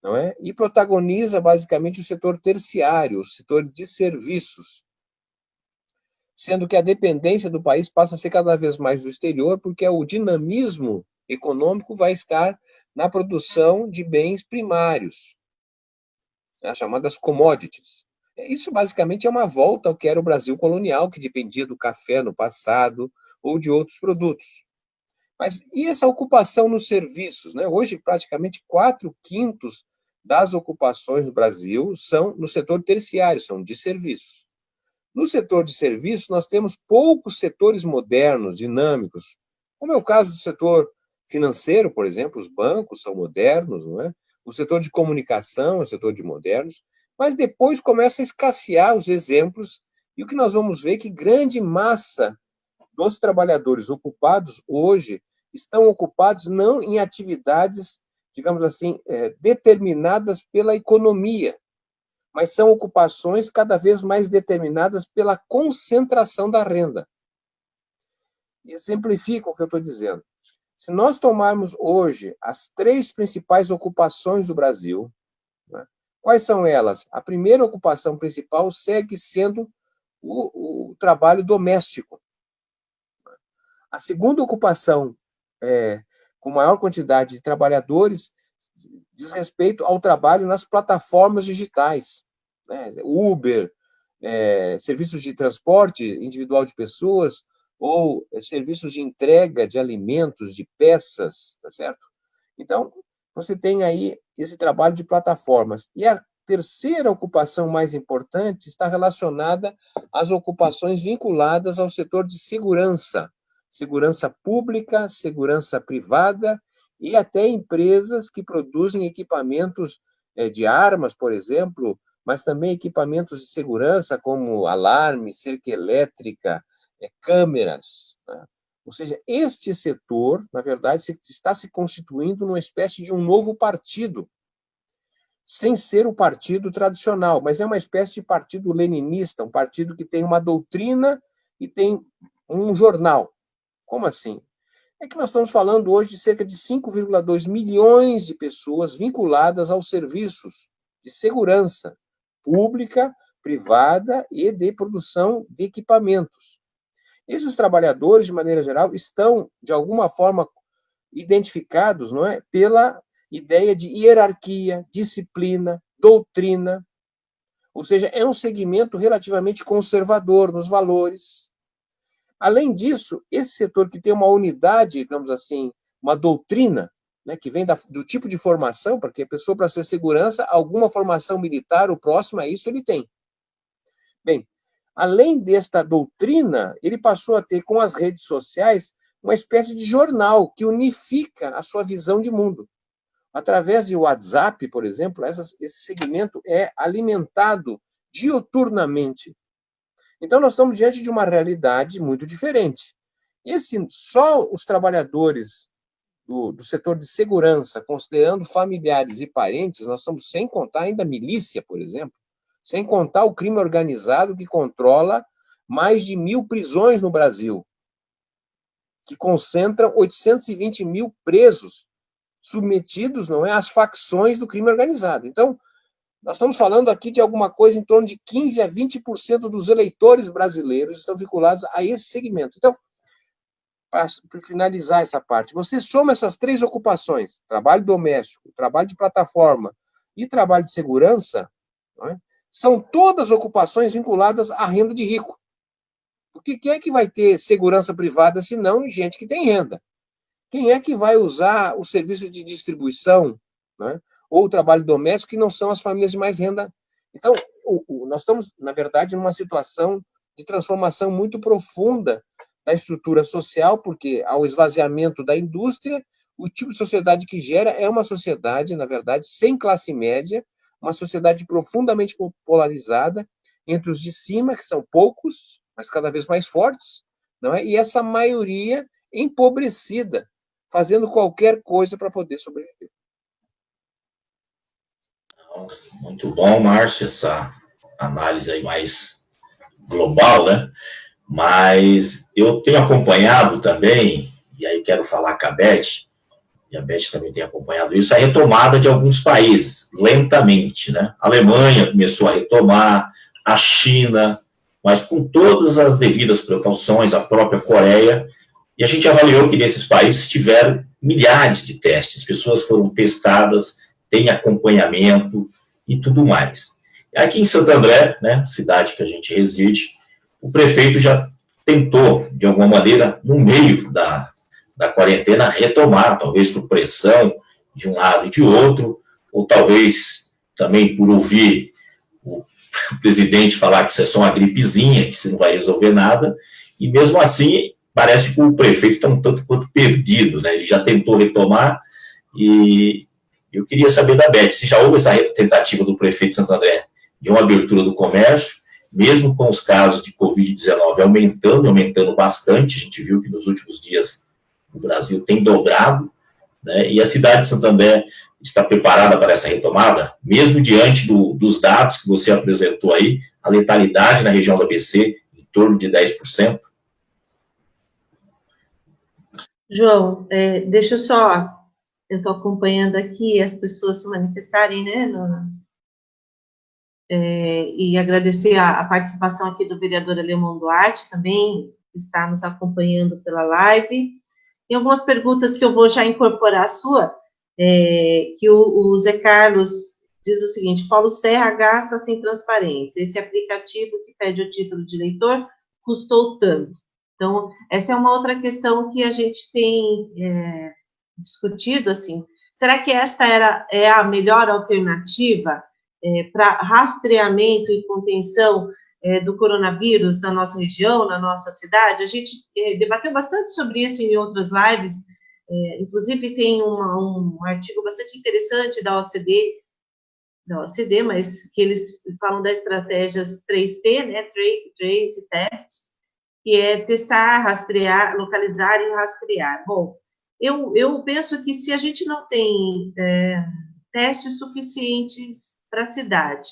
não é? E protagoniza basicamente o setor terciário, o setor de serviços, sendo que a dependência do país passa a ser cada vez mais do exterior, porque o dinamismo econômico vai estar na produção de bens primários, as chamadas commodities. Isso basicamente é uma volta ao que era o Brasil colonial, que dependia do café no passado ou de outros produtos. Mas e essa ocupação nos serviços, né? Hoje, praticamente 4/5 das ocupações no Brasil são no setor terciário, são de serviços. No setor de serviços, nós temos poucos setores modernos, dinâmicos, como é o caso do setor financeiro, por exemplo, os bancos são modernos, não é? O setor de comunicação é o setor de modernos, mas depois começa a escassear os exemplos, e o que nós vamos ver é que grande massa dos trabalhadores ocupados hoje estão ocupados não em atividades, digamos assim, determinadas pela economia, mas são ocupações cada vez mais determinadas pela concentração da renda. E exemplifico o que eu estou dizendo. Se nós tomarmos hoje as 3 principais ocupações do Brasil, né, quais são elas? A primeira ocupação principal segue sendo o trabalho doméstico. A segunda ocupação, com maior quantidade de trabalhadores, diz respeito ao trabalho nas plataformas digitais, né? Uber, serviços de transporte individual de pessoas ou serviços de entrega de alimentos, de peças, tá certo? Então, você tem aí esse trabalho de plataformas. E a terceira ocupação mais importante está relacionada às ocupações vinculadas ao setor de segurança, segurança pública, segurança privada e até empresas que produzem equipamentos de armas, por exemplo, mas também equipamentos de segurança como alarme, cerca elétrica, câmeras, né? Ou seja, este setor, na verdade, está se constituindo numa espécie de um novo partido, sem ser o partido tradicional, mas é uma espécie de partido leninista, um partido que tem uma doutrina e tem um jornal. Como assim? É que nós estamos falando hoje de cerca de 5,2 milhões de pessoas vinculadas aos serviços de segurança pública, privada e de produção de equipamentos. Esses trabalhadores, de maneira geral, estão, de alguma forma, identificados, não é, pela ideia de hierarquia, disciplina, doutrina. Ou seja, é um segmento relativamente conservador nos valores. Além disso, esse setor que tem uma unidade, digamos assim, uma doutrina, né, que vem do tipo de formação, porque a pessoa, para ser segurança, alguma formação militar, o próximo a isso ele tem. Bem, além desta doutrina, ele passou a ter, com as redes sociais, uma espécie de jornal que unifica a sua visão de mundo. Através de WhatsApp, por exemplo, esse segmento é alimentado diuturnamente. Então, nós estamos diante de uma realidade muito diferente. Só os trabalhadores do setor de segurança, considerando familiares e parentes, nós estamos sem contar ainda a milícia, por exemplo, sem contar o crime organizado que controla mais de 1.000 prisões no Brasil, que concentram 820 mil presos submetidos, não é, às facções do crime organizado. Então, nós estamos falando aqui de alguma coisa em torno de 15% a 20% dos eleitores brasileiros estão vinculados a esse segmento. Então, para finalizar essa parte, você soma essas 3 ocupações, trabalho doméstico, trabalho de plataforma e trabalho de segurança, não é? São todas ocupações vinculadas à renda de rico. Porque quem é que vai ter segurança privada se não gente que tem renda? Quem é que vai usar o serviço de distribuição, né, ou o trabalho doméstico, que não são as famílias de mais renda? Então, nós estamos, na verdade, numa situação de transformação muito profunda da estrutura social, porque ao esvaziamento da indústria, o tipo de sociedade que gera é uma sociedade, na verdade, sem classe média, uma sociedade profundamente polarizada entre os de cima, que são poucos, mas cada vez mais fortes, não é? E essa maioria empobrecida, fazendo qualquer coisa para poder sobreviver. Muito bom, Márcio, essa análise aí mais global, né? Mas eu tenho acompanhado também, e aí quero falar com a Beth, e a Beth também tem acompanhado isso, a retomada de alguns países, lentamente, né? A Alemanha começou a retomar, a China, mas com todas as devidas precauções, a própria Coreia, e a gente avaliou que nesses países tiveram milhares de testes, pessoas foram testadas, tem acompanhamento e tudo mais. Aqui em Santo André, né, cidade que a gente reside, o prefeito já tentou, de alguma maneira, no meio da quarentena, retomar, talvez por pressão de um lado e de outro, ou talvez também por ouvir o presidente falar que isso é só uma gripezinha, que isso não vai resolver nada, e mesmo assim, parece que o prefeito está um tanto quanto perdido, né? Ele já tentou retomar, e eu queria saber da Beth, se já houve essa tentativa do prefeito de Santo André de uma abertura do comércio, mesmo com os casos de Covid-19 aumentando bastante, a gente viu que nos últimos dias o Brasil tem dobrado, né, e a cidade de Santo André está preparada para essa retomada, mesmo diante dos dados que você apresentou aí, a letalidade na região do ABC em torno de 10%? João, deixa eu estou acompanhando aqui as pessoas se manifestarem, né, e agradecer a participação aqui do vereador Alemão Duarte também, que está nos acompanhando pela live. Tem algumas perguntas que eu vou já incorporar a sua, que o Zé Carlos diz o seguinte: Paulo Serra gasta sem transparência, esse aplicativo que pede o título de eleitor custou tanto. Então, essa é uma outra questão que a gente tem discutido, assim, será que esta é a melhor alternativa para rastreamento e contenção do coronavírus na nossa região, na nossa cidade? A gente debateu bastante sobre isso em outras lives, inclusive tem um artigo bastante interessante da OCDE, mas que eles falam das estratégias 3T, né, Trace, Trace, Test, que é testar, rastrear, localizar e rastrear. Bom, eu penso que se a gente não tem testes suficientes para a cidade,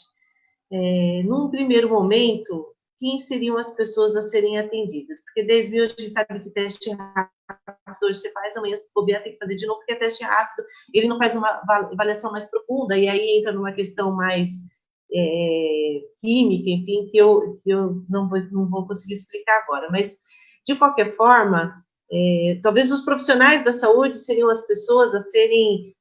num primeiro momento, quem seriam as pessoas a serem atendidas? Porque desde hoje a gente sabe que teste rápido, hoje você faz, amanhã se bobear tem que fazer de novo, porque é teste rápido, ele não faz uma avaliação mais profunda, e aí entra numa questão mais química, enfim, que eu não vou conseguir explicar agora, mas, de qualquer forma, talvez os profissionais da saúde seriam as pessoas a serem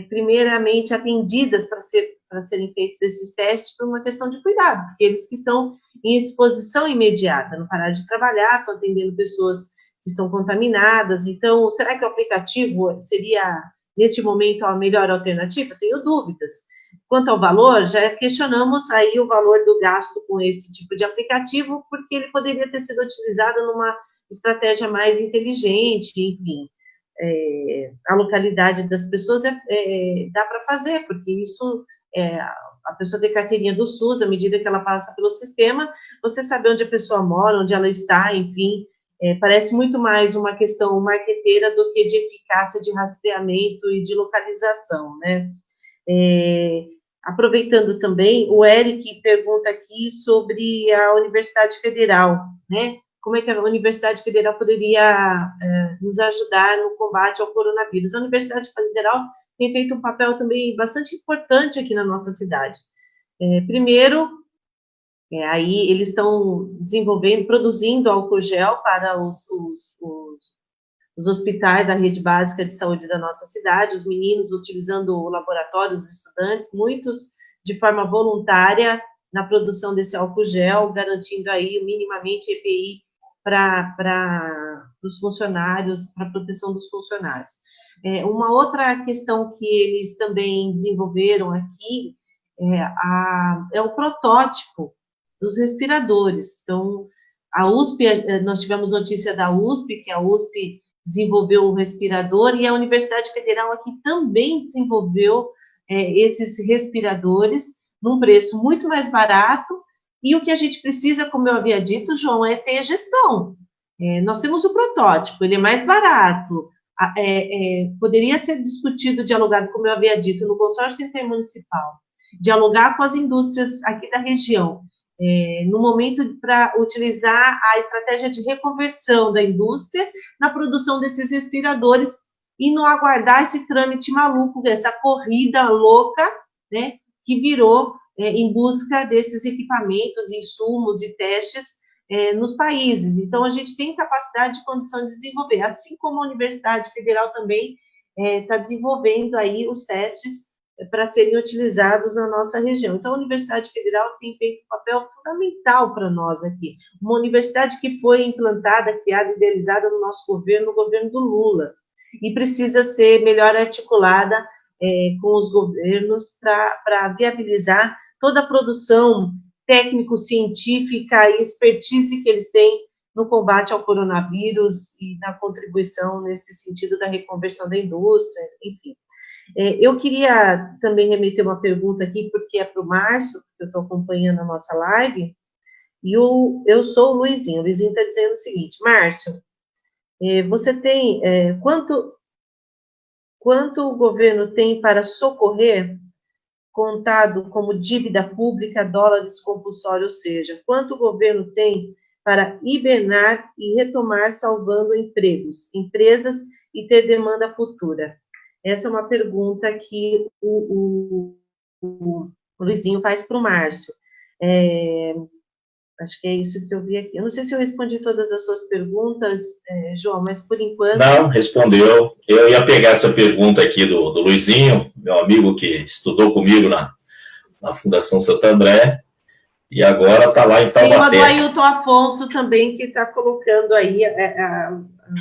primeiramente atendidas para serem feitos esses testes por uma questão de cuidado, porque eles que estão em exposição imediata, não parar de trabalhar, estão atendendo pessoas que estão contaminadas. Então, será que o aplicativo seria, neste momento, a melhor alternativa? Tenho dúvidas. Quanto ao valor, já questionamos aí o valor do gasto com esse tipo de aplicativo, porque ele poderia ter sido utilizado numa estratégia mais inteligente, enfim. A localidade das pessoas dá para fazer, porque isso, a pessoa tem carteirinha do SUS, à medida que ela passa pelo sistema, você sabe onde a pessoa mora, onde ela está, enfim, Parece muito mais uma questão marqueteira do que de eficácia de rastreamento e de localização, né? Aproveitando também, o Eric pergunta aqui sobre a Universidade Federal, né? Como é que a Universidade Federal poderia nos ajudar no combate ao coronavírus? A Universidade Federal tem feito um papel também bastante importante aqui na nossa cidade. Primeiro, aí eles estão desenvolvendo, produzindo álcool gel para os hospitais, a rede básica de saúde da nossa cidade, os meninos utilizando o laboratório, os estudantes, muitos de forma voluntária na produção desse álcool gel, garantindo aí minimamente EPI para os funcionários, para a proteção dos funcionários. Uma outra questão que eles também desenvolveram aqui é o protótipo dos respiradores. Então, a USP, nós tivemos notícia da USP, que a USP desenvolveu o respirador, e a Universidade Federal aqui também desenvolveu esses respiradores num preço muito mais barato, e o que a gente precisa, como eu havia dito, João, é ter gestão. Nós temos o protótipo, ele é mais barato, poderia ser discutido, dialogado, como eu havia dito, no consórcio intermunicipal, dialogar com as indústrias aqui da região, no momento para utilizar a estratégia de reconversão da indústria na produção desses respiradores e não aguardar esse trâmite maluco, essa corrida louca, né, que virou em busca desses equipamentos, insumos e testes nos países. Então, a gente tem capacidade e condição de desenvolver, assim como a Universidade Federal também está desenvolvendo aí os testes para serem utilizados na nossa região. Então, a Universidade Federal tem feito um papel fundamental para nós aqui. Uma universidade que foi implantada, criada, idealizada no nosso governo, no governo do Lula, e precisa ser melhor articulada com os governos para viabilizar toda a produção técnico-científica e expertise que eles têm no combate ao coronavírus e na contribuição nesse sentido da reconversão da indústria, enfim. Eu queria também remeter uma pergunta aqui, porque é para o Márcio, que eu estou acompanhando a nossa live, e eu sou o Luizinho. O Luizinho está dizendo o seguinte: Márcio, você tem quanto o governo tem para socorrer, contado como dívida pública, dólares compulsório, ou seja, quanto o governo tem para hibernar e retomar salvando empregos, empresas e ter demanda futura? Essa é uma pergunta que o Luizinho faz para o Márcio. Acho que é isso que eu vi aqui. Eu não sei se eu respondi todas as suas perguntas, João, mas por enquanto... Não, respondeu. Eu ia pegar essa pergunta aqui do Luizinho, meu amigo que estudou comigo na Fundação Santo André, e agora está lá em Taubaté. Tem o Ailton Afonso também, que está colocando aí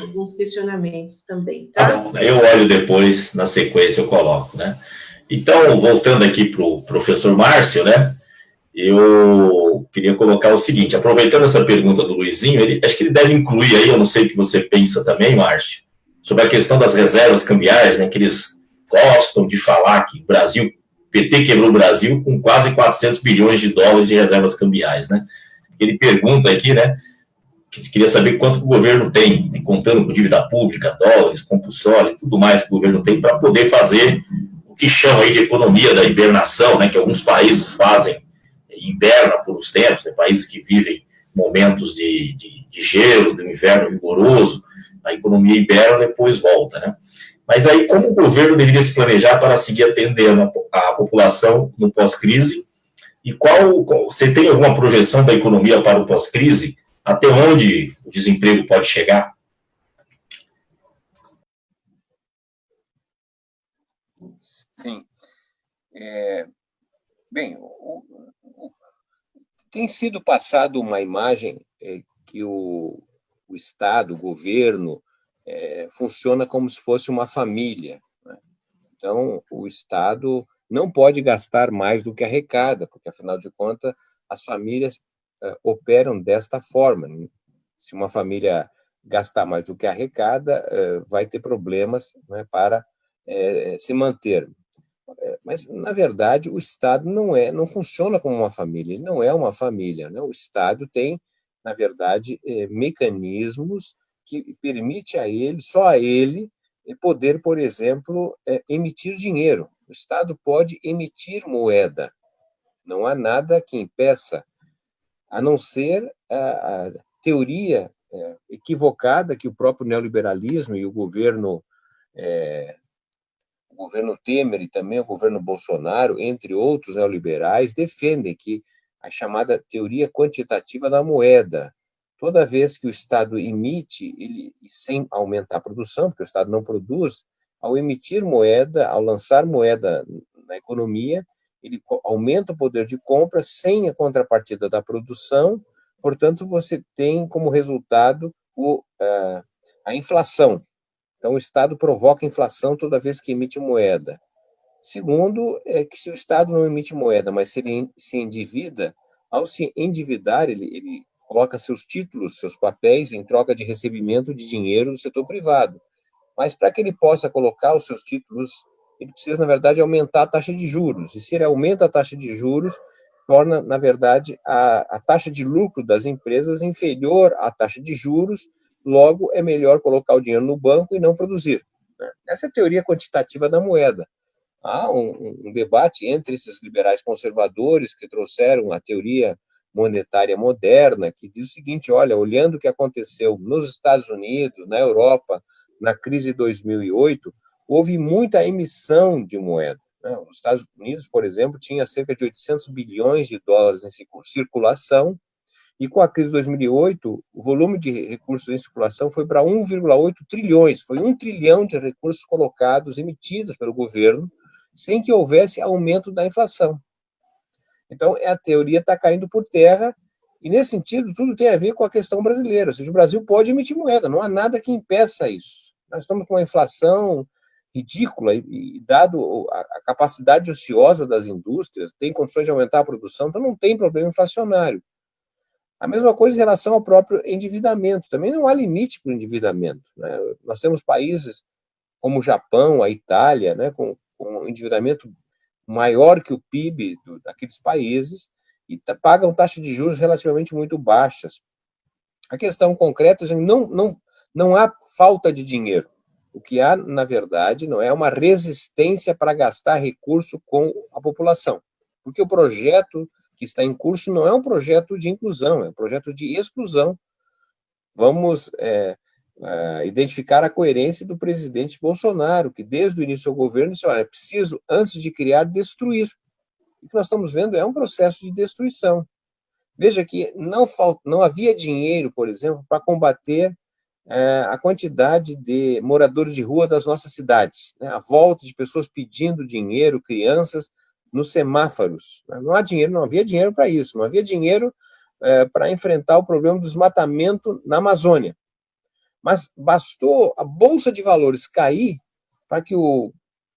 alguns questionamentos também, tá? Bom, eu olho depois, na sequência eu coloco, né? Então, voltando aqui para o professor Márcio, né? Eu queria colocar o seguinte, aproveitando essa pergunta do Luizinho, acho que ele deve incluir aí, eu não sei o que você pensa também, Márcio, sobre a questão das reservas cambiais, né? Que eles gostam de falar que o Brasil, PT quebrou o Brasil com quase 400 bilhões de dólares de reservas cambiais, né? Ele pergunta aqui, né? Queria saber quanto o governo tem, né, contando com dívida pública, dólares, compulsório e tudo mais que o governo tem para poder fazer o que chama aí de economia da hibernação, né, que alguns países fazem, hibernam por uns tempos, né, países que vivem momentos de gelo, de um inverno rigoroso, a economia hiberna e depois volta, né? Mas aí como o governo deveria se planejar para seguir atendendo a população no pós-crise e você tem alguma projeção da economia para o pós-crise? Até onde o desemprego pode chegar? Sim. Bem, tem sido passado uma imagem que o Estado, o governo, funciona como se fosse uma família, né? Então, o Estado não pode gastar mais do que arrecada, porque, afinal de contas, as famílias operam desta forma. Se uma família gastar mais do que arrecada, vai ter problemas, né, para se manter. Mas, na verdade, o Estado não funciona como uma família, ele não é uma família, né? O Estado tem na verdade, mecanismos que permite a ele, só a ele, poder, por exemplo, emitir dinheiro. O Estado pode emitir moeda. Não há nada que impeça, a não ser a teoria equivocada que o próprio neoliberalismo e o governo Temer e também o governo Bolsonaro, entre outros neoliberais, defendem, que a chamada teoria quantitativa da moeda. Toda vez que o Estado emite, ele, sem aumentar a produção, porque o Estado não produz, ao emitir moeda, ao lançar moeda na economia, ele aumenta o poder de compra sem a contrapartida da produção, portanto, você tem como resultado a inflação. Então, o Estado provoca inflação toda vez que emite moeda. Segundo, é que se o Estado não emite moeda, mas se ele se endivida, ao se endividar, ele coloca seus títulos, seus papéis, em troca de recebimento de dinheiro do setor privado. Mas para que ele possa colocar os seus títulos, ele precisa, na verdade, aumentar a taxa de juros. E se ele aumenta a taxa de juros, torna, na verdade, a taxa de lucro das empresas inferior à taxa de juros, logo é melhor colocar o dinheiro no banco e não produzir. Essa é a teoria quantitativa da moeda. Há um debate entre esses liberais conservadores que trouxeram a teoria monetária moderna, que diz o seguinte: olha, olhando o que aconteceu nos Estados Unidos, na Europa, na crise de 2008, houve muita emissão de moeda. Os Estados Unidos, por exemplo, tinha cerca de 800 bilhões de dólares em circulação, e com a crise de 2008, o volume de recursos em circulação foi para 1,8 trilhões, foi 1 trilhão de recursos colocados, emitidos pelo governo, sem que houvesse aumento da inflação. Então, a teoria está caindo por terra, e nesse sentido, tudo tem a ver com a questão brasileira, ou seja, o Brasil pode emitir moeda, não há nada que impeça isso. Nós estamos com uma inflação ridícula, e dado a capacidade ociosa das indústrias, tem condições de aumentar a produção, então não tem problema inflacionário. A mesma coisa em relação ao próprio endividamento, também não há limite para o endividamento. Nós temos países como o Japão, a Itália, com um endividamento maior que o PIB daqueles países, e pagam taxas de juros relativamente muito baixas. A questão concreta é que não há falta de dinheiro. O que há, na verdade, não é uma resistência para gastar recurso com a população, porque o projeto que está em curso não é um projeto de inclusão, é um projeto de exclusão. Vamos identificar a coerência do presidente Bolsonaro, que desde o início do governo disse: olha, é preciso, antes de criar, destruir. O que nós estamos vendo é um processo de destruição. Veja que não havia dinheiro, por exemplo, para combater a quantidade de moradores de rua das nossas cidades, a volta de pessoas pedindo dinheiro, crianças, nos semáforos. Não havia dinheiro para isso, não havia dinheiro para enfrentar o problema do desmatamento na Amazônia. Mas bastou a Bolsa de Valores cair para que o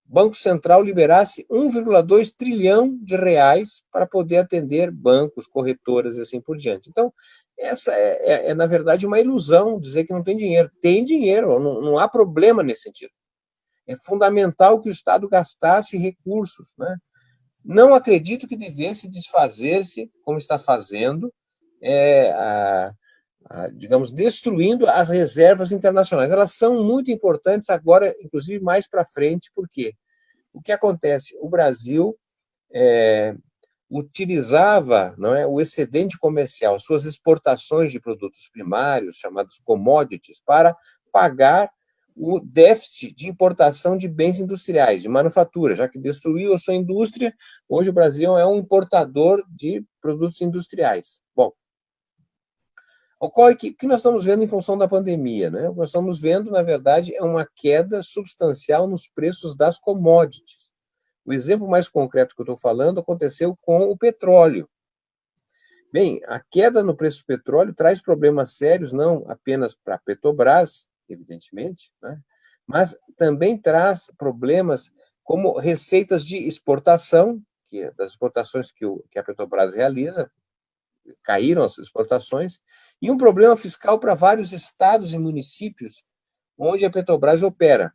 Banco Central liberasse 1,2 trilhão de reais para poder atender bancos, corretoras e assim por diante. Então, essa na verdade, uma ilusão dizer que não tem dinheiro. Tem dinheiro, não há problema nesse sentido. É fundamental que o Estado gastasse recursos. Não acredito que devesse desfazer-se, como está fazendo, digamos, destruindo as reservas internacionais. Elas são muito importantes agora, inclusive mais para frente, porque o que acontece? O Brasil utilizava o excedente comercial, suas exportações de produtos primários, chamados commodities, para pagar o déficit de importação de bens industriais, de manufatura, já que destruiu a sua indústria. Hoje o Brasil é um importador de produtos industriais. Bom, ocorre que o que nós estamos vendo em função da pandemia? O que nós estamos vendo, na verdade, é uma queda substancial nos preços das commodities. O exemplo mais concreto que eu estou falando aconteceu com o petróleo. Bem, a queda no preço do petróleo traz problemas sérios, não apenas para a Petrobras, evidentemente, mas também traz problemas como receitas de exportação, das exportações que a Petrobras realiza, caíram as exportações, e um problema fiscal para vários estados e municípios onde a Petrobras opera.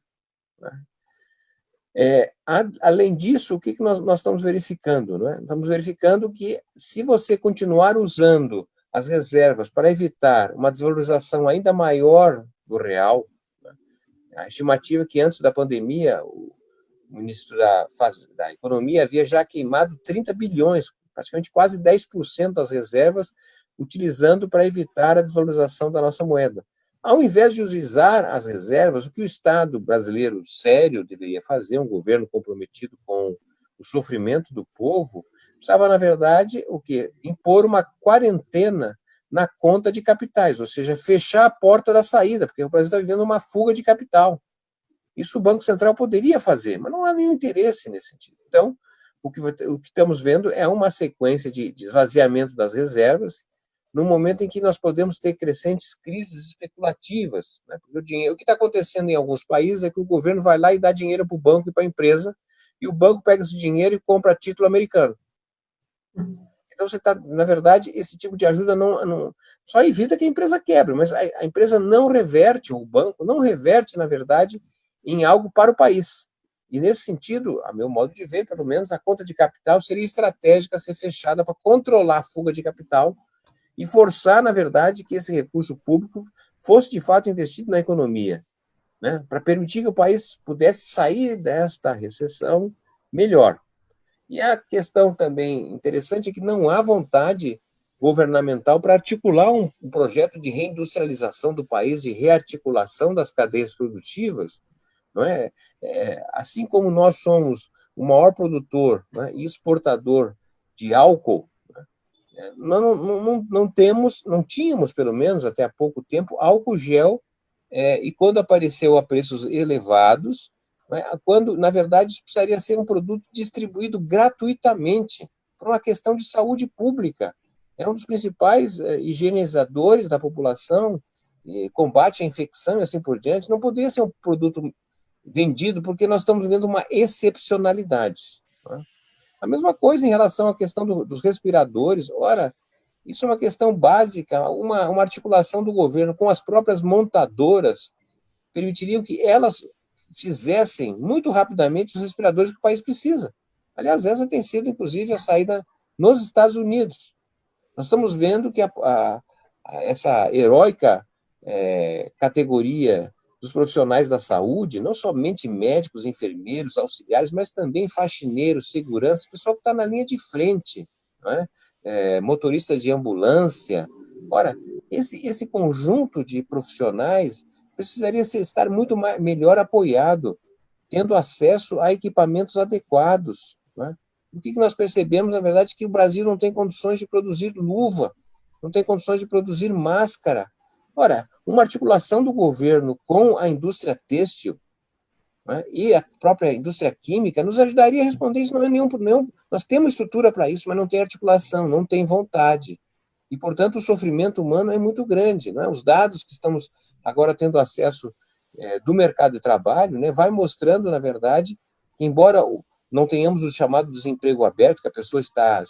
Além disso, o que nós estamos verificando? Estamos verificando que, se você continuar usando as reservas para evitar uma desvalorização ainda maior do real. A estimativa é que antes da pandemia, o ministro da Economia havia já queimado 30 bilhões, praticamente quase 10% das reservas, utilizando para evitar a desvalorização da nossa moeda. Ao invés de usar as reservas, o que o Estado brasileiro sério deveria fazer, um governo comprometido com o sofrimento do povo, precisava, na verdade, o quê? Impor uma quarentena na conta de capitais, ou seja, fechar a porta da saída, porque o Brasil está vivendo uma fuga de capital. Isso o Banco Central poderia fazer, mas não há nenhum interesse nesse sentido. Então, o que estamos vendo é uma sequência de esvaziamento das reservas, no momento em que nós podemos ter crescentes crises especulativas. Né? Porque o que está acontecendo em alguns países é que o governo vai lá e dá dinheiro para o banco e para a empresa, e o banco pega esse dinheiro e compra título americano. Então, você está, na verdade, esse tipo de ajuda não só evita que a empresa quebre, mas a empresa não reverte, ou o banco não reverte, na verdade, em algo para o país. E, nesse sentido, a meu modo de ver, pelo menos, a conta de capital seria estratégica a ser fechada para controlar a fuga de capital e forçar, na verdade, que esse recurso público fosse, de fato, investido na economia, né, para permitir que o país pudesse sair desta recessão melhor. E a questão também interessante é que não há vontade governamental para articular um projeto de reindustrialização do país, de rearticulação das cadeias produtivas, não é? Assim como nós somos o maior produtor, né, e exportador de álcool, né, nós não tínhamos, pelo menos até há pouco tempo, álcool gel, e quando apareceu a preços elevados, né, quando, na verdade, isso precisaria ser um produto distribuído gratuitamente, por uma questão de saúde pública. É um dos principais higienizadores da população, combate a infecção e assim por diante. Não poderia ser um produto vendido, porque nós estamos vivendo uma excepcionalidade. Né? A mesma coisa em relação à questão dos respiradores. Ora, isso é uma questão básica, uma articulação do governo com as próprias montadoras permitiriam que elas fizessem muito rapidamente os respiradores que o país precisa. Aliás, essa tem sido, inclusive, a saída nos Estados Unidos. Nós estamos vendo que essa heróica categoria dos profissionais da saúde, não somente médicos, enfermeiros, auxiliares, mas também faxineiros, seguranças, pessoal que está na linha de frente, não é? Motoristas de ambulância. Ora, esse conjunto de profissionais precisaria estar muito melhor apoiado, tendo acesso a equipamentos adequados. Né? O que nós percebemos, na verdade, é que o Brasil não tem condições de produzir luva, não tem condições de produzir máscara. Ora, uma articulação do governo com a indústria têxtil, né, e a própria indústria química nos ajudaria a responder isso. Não é nenhum. Nós temos estrutura para isso, mas não tem articulação, não tem vontade. E, portanto, o sofrimento humano é muito grande. Né? Os dados que estamos agora tendo acesso do mercado de trabalho, né, vai mostrando, na verdade, que, embora não tenhamos o chamado desemprego aberto, que a pessoa está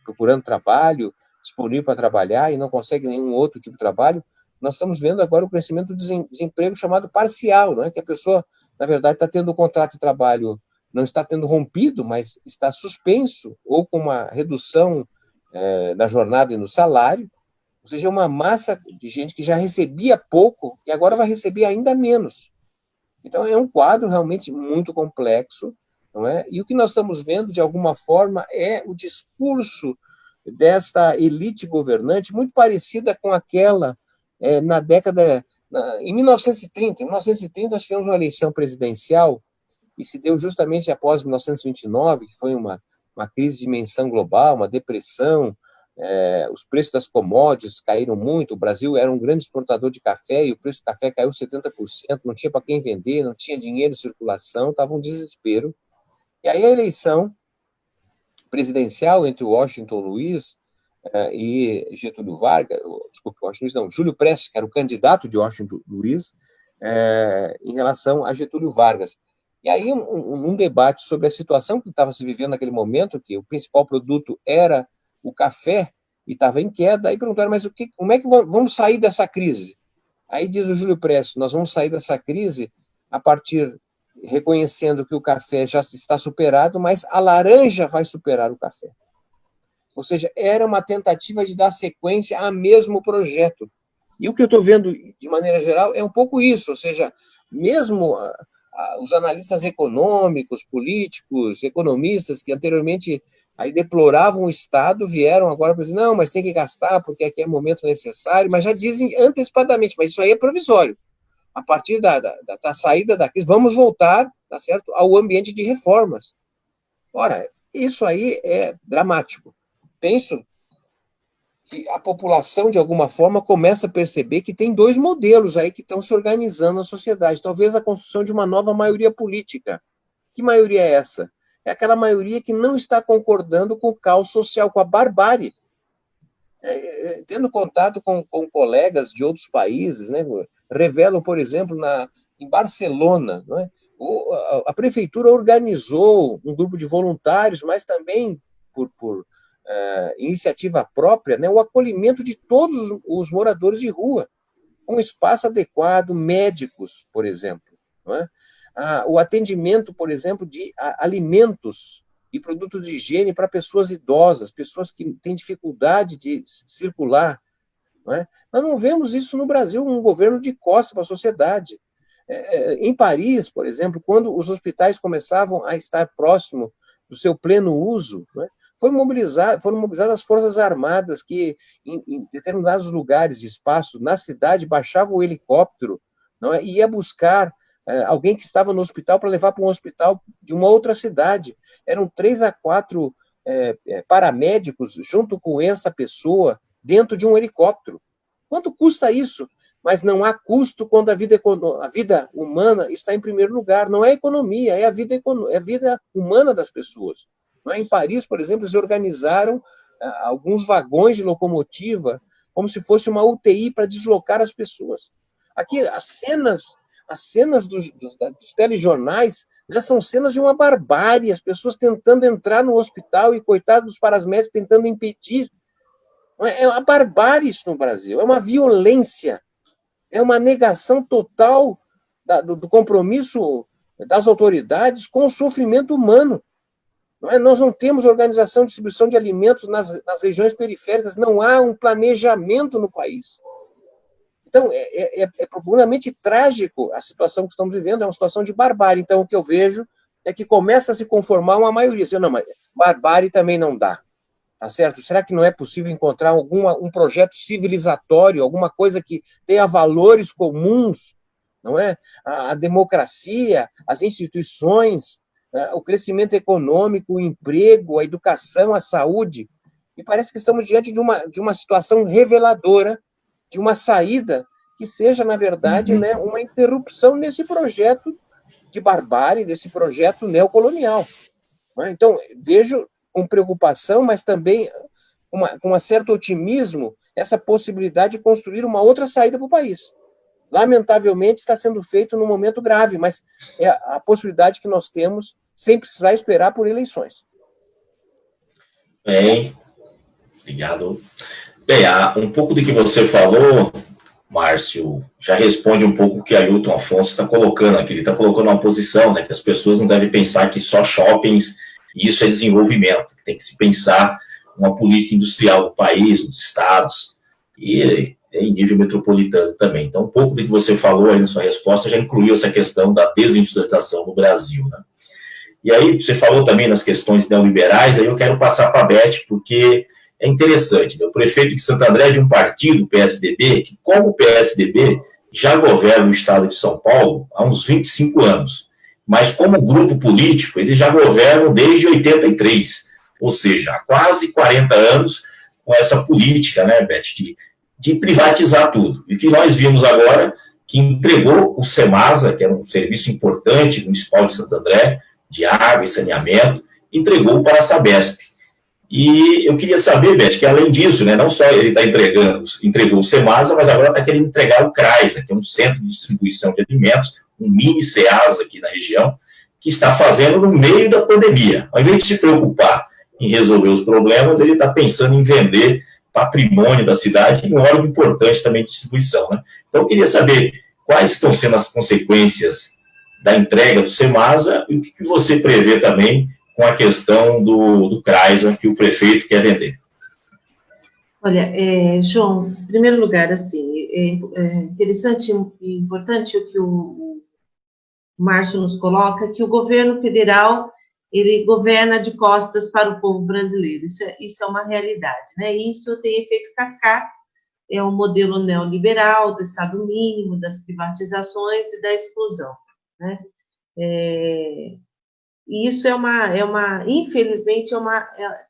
procurando trabalho, disponível para trabalhar e não consegue nenhum outro tipo de trabalho, nós estamos vendo agora o crescimento do desemprego chamado parcial, não é? Que a pessoa, na verdade, está tendo um contrato de trabalho, não está tendo rompido, mas está suspenso ou com uma redução na jornada e no salário, ou seja, uma massa de gente que já recebia pouco e agora vai receber ainda menos. Então, é um quadro realmente muito complexo, não é? E o que nós estamos vendo, de alguma forma, é o discurso desta elite governante, muito parecida com aquela na década... Em 1930, nós tivemos uma eleição presidencial e se deu justamente após 1929, que foi uma crise de dimensão global, uma depressão, os preços das commodities caíram muito, o Brasil era um grande exportador de café e o preço do café caiu 70%, não tinha para quem vender, não tinha dinheiro em circulação, estava um desespero. E aí a eleição presidencial entre Washington Luiz e Getúlio Vargas, desculpe, Washington Luiz não, Júlio Prestes, que era o candidato de Washington Luiz, em relação a Getúlio Vargas. E aí um debate sobre a situação que estava se vivendo naquele momento, que o principal produto era o café e estava em queda, aí perguntaram, mas como é que vamos sair dessa crise? Aí diz o Júlio Prestes, nós vamos sair dessa crise a partir, reconhecendo que o café já está superado, mas a laranja vai superar o café. Ou seja, era uma tentativa de dar sequência ao mesmo projeto. E o que eu estou vendo, de maneira geral, é um pouco isso, ou seja, mesmo os analistas econômicos, políticos, economistas, que anteriormente aí deploravam o Estado, vieram agora para dizer, não, mas tem que gastar, porque aqui é momento necessário, mas já dizem antecipadamente, mas isso aí é provisório. A partir da saída da crise, vamos voltar, tá certo, ao ambiente de reformas. Ora, isso aí é dramático. Penso que a população, de alguma forma, começa a perceber que tem dois modelos aí que estão se organizando na sociedade. Talvez a construção de uma nova maioria política. Que maioria é essa? É aquela maioria que não está concordando com o caos social, com a barbárie. Tendo contato com colegas de outros países, né, revelam, por exemplo, em Barcelona, não é? A prefeitura organizou um grupo de voluntários, mas também por iniciativa própria, né, o acolhimento de todos os moradores de rua, um espaço adequado, médicos, por exemplo, não é? O atendimento, por exemplo, de alimentos e produtos de higiene para pessoas idosas, pessoas que têm dificuldade de circular. Não é? Nós não vemos isso no Brasil, um governo de costas para a sociedade. Em Paris, por exemplo, quando os hospitais começavam a estar próximo do seu pleno uso, não é? Foram mobilizadas as Forças Armadas que, em determinados lugares de espaço, na cidade, baixava o helicóptero, não é? E ia buscar alguém que estava no hospital para levar para um hospital de uma outra cidade. Eram 3 a 4 paramédicos junto com essa pessoa dentro de um helicóptero. Quanto custa isso? Mas não há custo quando a vida humana está em primeiro lugar. Não é a economia, é a vida humana das pessoas. Em Paris, por exemplo, eles organizaram alguns vagões de locomotiva como se fosse uma UTI para deslocar as pessoas. Aqui, as cenas dos telejornais, né, são cenas de uma barbárie, as pessoas tentando entrar no hospital e, coitado dos paramédicos, tentando impedir. É uma barbárie isso no Brasil, é uma violência, é uma negação total do compromisso das autoridades com o sofrimento humano. Nós não temos organização de distribuição de alimentos nas regiões periféricas, não há um planejamento no país. Então, é profundamente trágico a situação que estamos vivendo, é uma situação de barbárie. Então, o que eu vejo é que começa a se conformar uma maioria. Não, mas barbárie também não dá, tá certo? Será que não é possível encontrar um projeto civilizatório, alguma coisa que tenha valores comuns, não é? A democracia, as instituições, o crescimento econômico, o emprego, a educação, a saúde. E parece que estamos diante de uma situação reveladora, de uma saída que seja, na verdade, né, uma interrupção nesse projeto de barbárie, desse projeto neocolonial. Então, vejo com preocupação, mas também com um certo otimismo, essa possibilidade de construir uma outra saída para o país. Lamentavelmente, está sendo feito num momento grave, mas é a possibilidade que nós temos sem precisar esperar por eleições. Bem, obrigado. Bem, um pouco do que você falou, Márcio, já responde um pouco o que Ailton Afonso está colocando aqui. Ele está colocando uma posição, né, que as pessoas não devem pensar que só shoppings, isso é desenvolvimento. Tem que se pensar uma política industrial do país, dos estados, e em nível metropolitano também. Então, um pouco do que você falou aí na sua resposta já incluiu essa questão da desindustrialização no Brasil, né? E aí, você falou também nas questões neoliberais, aí eu quero passar para a Beth, porque é interessante, né? O prefeito de Santo André é de um partido, o PSDB, que, como o PSDB, já governa o estado de São Paulo há uns 25 anos. Mas, como grupo político, eles já governam desde 83, ou seja, há quase 40 anos, com essa política, né, Beth, de privatizar tudo. E o que nós vimos agora, que entregou o SEMASA, que era um serviço importante municipal de Santo André, de água e saneamento, entregou para a Sabesp. E eu queria saber, Beth, que além disso, né, não só ele está entregou o SEMASA, mas agora está querendo entregar o CRASA, que é um centro de distribuição de alimentos, um mini SEASA aqui na região, que está fazendo no meio da pandemia. Ao invés de se preocupar em resolver os problemas, ele está pensando em vender patrimônio da cidade e um órgão importante também de distribuição, né? Então, eu queria saber quais estão sendo as consequências da entrega do SEMASA e o que você prevê também com a questão do CRASA que o prefeito quer vender. Olha, João, em primeiro lugar, assim, é interessante e importante o que o Márcio nos coloca, que o governo federal, ele governa de costas para o povo brasileiro, isso é uma realidade, né? Isso tem efeito cascata, é um modelo neoliberal do Estado mínimo, das privatizações e da exclusão, né? E isso infelizmente,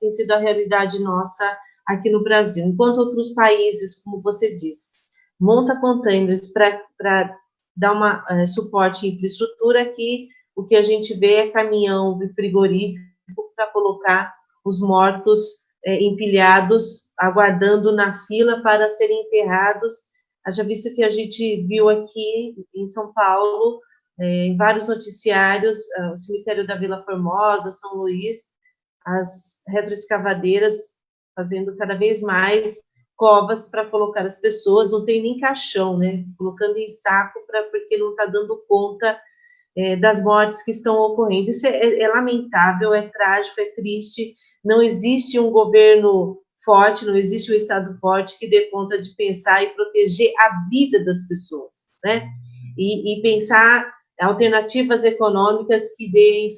tem sido a realidade nossa aqui no Brasil. Enquanto outros países, como você disse, monta containers para dar suporte à infraestrutura, aqui o que a gente vê é caminhão de frigorífico para colocar os mortos empilhados, aguardando na fila para serem enterrados. Haja visto que a gente viu aqui em São Paulo, em vários noticiários, o cemitério da Vila Formosa, São Luís, as retroescavadeiras fazendo cada vez mais covas para colocar as pessoas, não tem nem caixão, né? Colocando em saco porque não está dando conta das mortes que estão ocorrendo. Isso é lamentável, é trágico, é triste. Não existe um governo forte, não existe um Estado forte que dê conta de pensar e proteger a vida das pessoas, né? E pensar alternativas econômicas que deem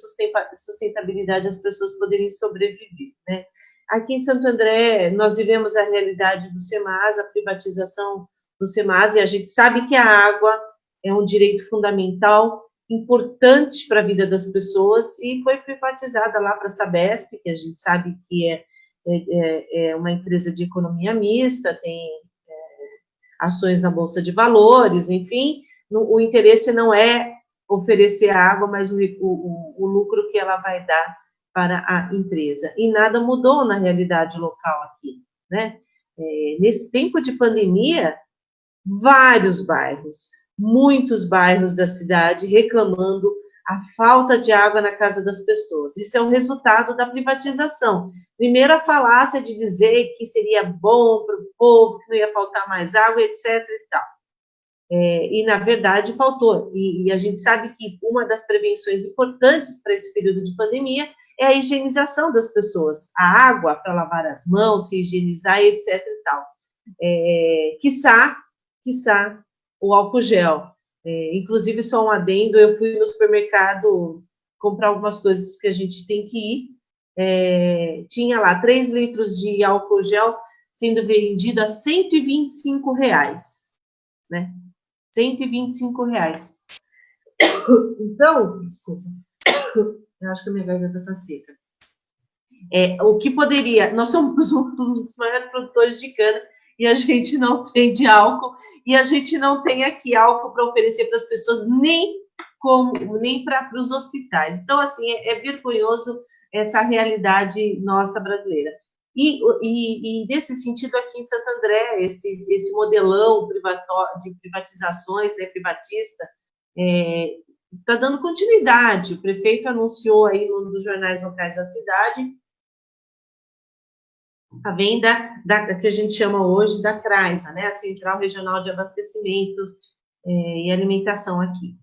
sustentabilidade às pessoas poderem sobreviver, né? Aqui em Santo André, nós vivemos a realidade do CEMAS, a privatização do CEMAS, e a gente sabe que a água é um direito fundamental, importante para a vida das pessoas, e foi privatizada lá para a Sabesp, que a gente sabe que é uma empresa de economia mista, tem ações na Bolsa de Valores, enfim, o interesse não é oferecer água, mas o lucro que ela vai dar para a empresa. E nada mudou na realidade local aqui, né? Nesse tempo de pandemia, vários bairros, muitos bairros da cidade reclamando a falta de água na casa das pessoas. Isso é um resultado da privatização. Primeiro, a falácia de dizer que seria bom para o povo, que não ia faltar mais água, etc. e tal. E, na verdade, faltou. E a gente sabe que uma das prevenções importantes para esse período de pandemia é a higienização das pessoas. A água para lavar as mãos, se higienizar, etc. e tal. Quiçá, o álcool gel. Inclusive, só um adendo, eu fui no supermercado comprar algumas coisas que a gente tem que ir. Tinha lá 3 litros de álcool gel sendo vendido a R$125, né? R$125. Então, desculpa, eu acho que a minha garganta está seca. O que poderia... Nós somos um dos maiores produtores de cana e a gente não tem de álcool, e a gente não tem aqui álcool para oferecer para as pessoas, nem para os hospitais. Então, assim, é vergonhoso essa realidade nossa brasileira. E nesse sentido, aqui em Santo André, esse modelão de privatizações, né, privatista, está dando continuidade. O prefeito anunciou aí num dos jornais locais da cidade a venda que a gente chama hoje da CRAISA, né, a Central Regional de Abastecimento e Alimentação aqui,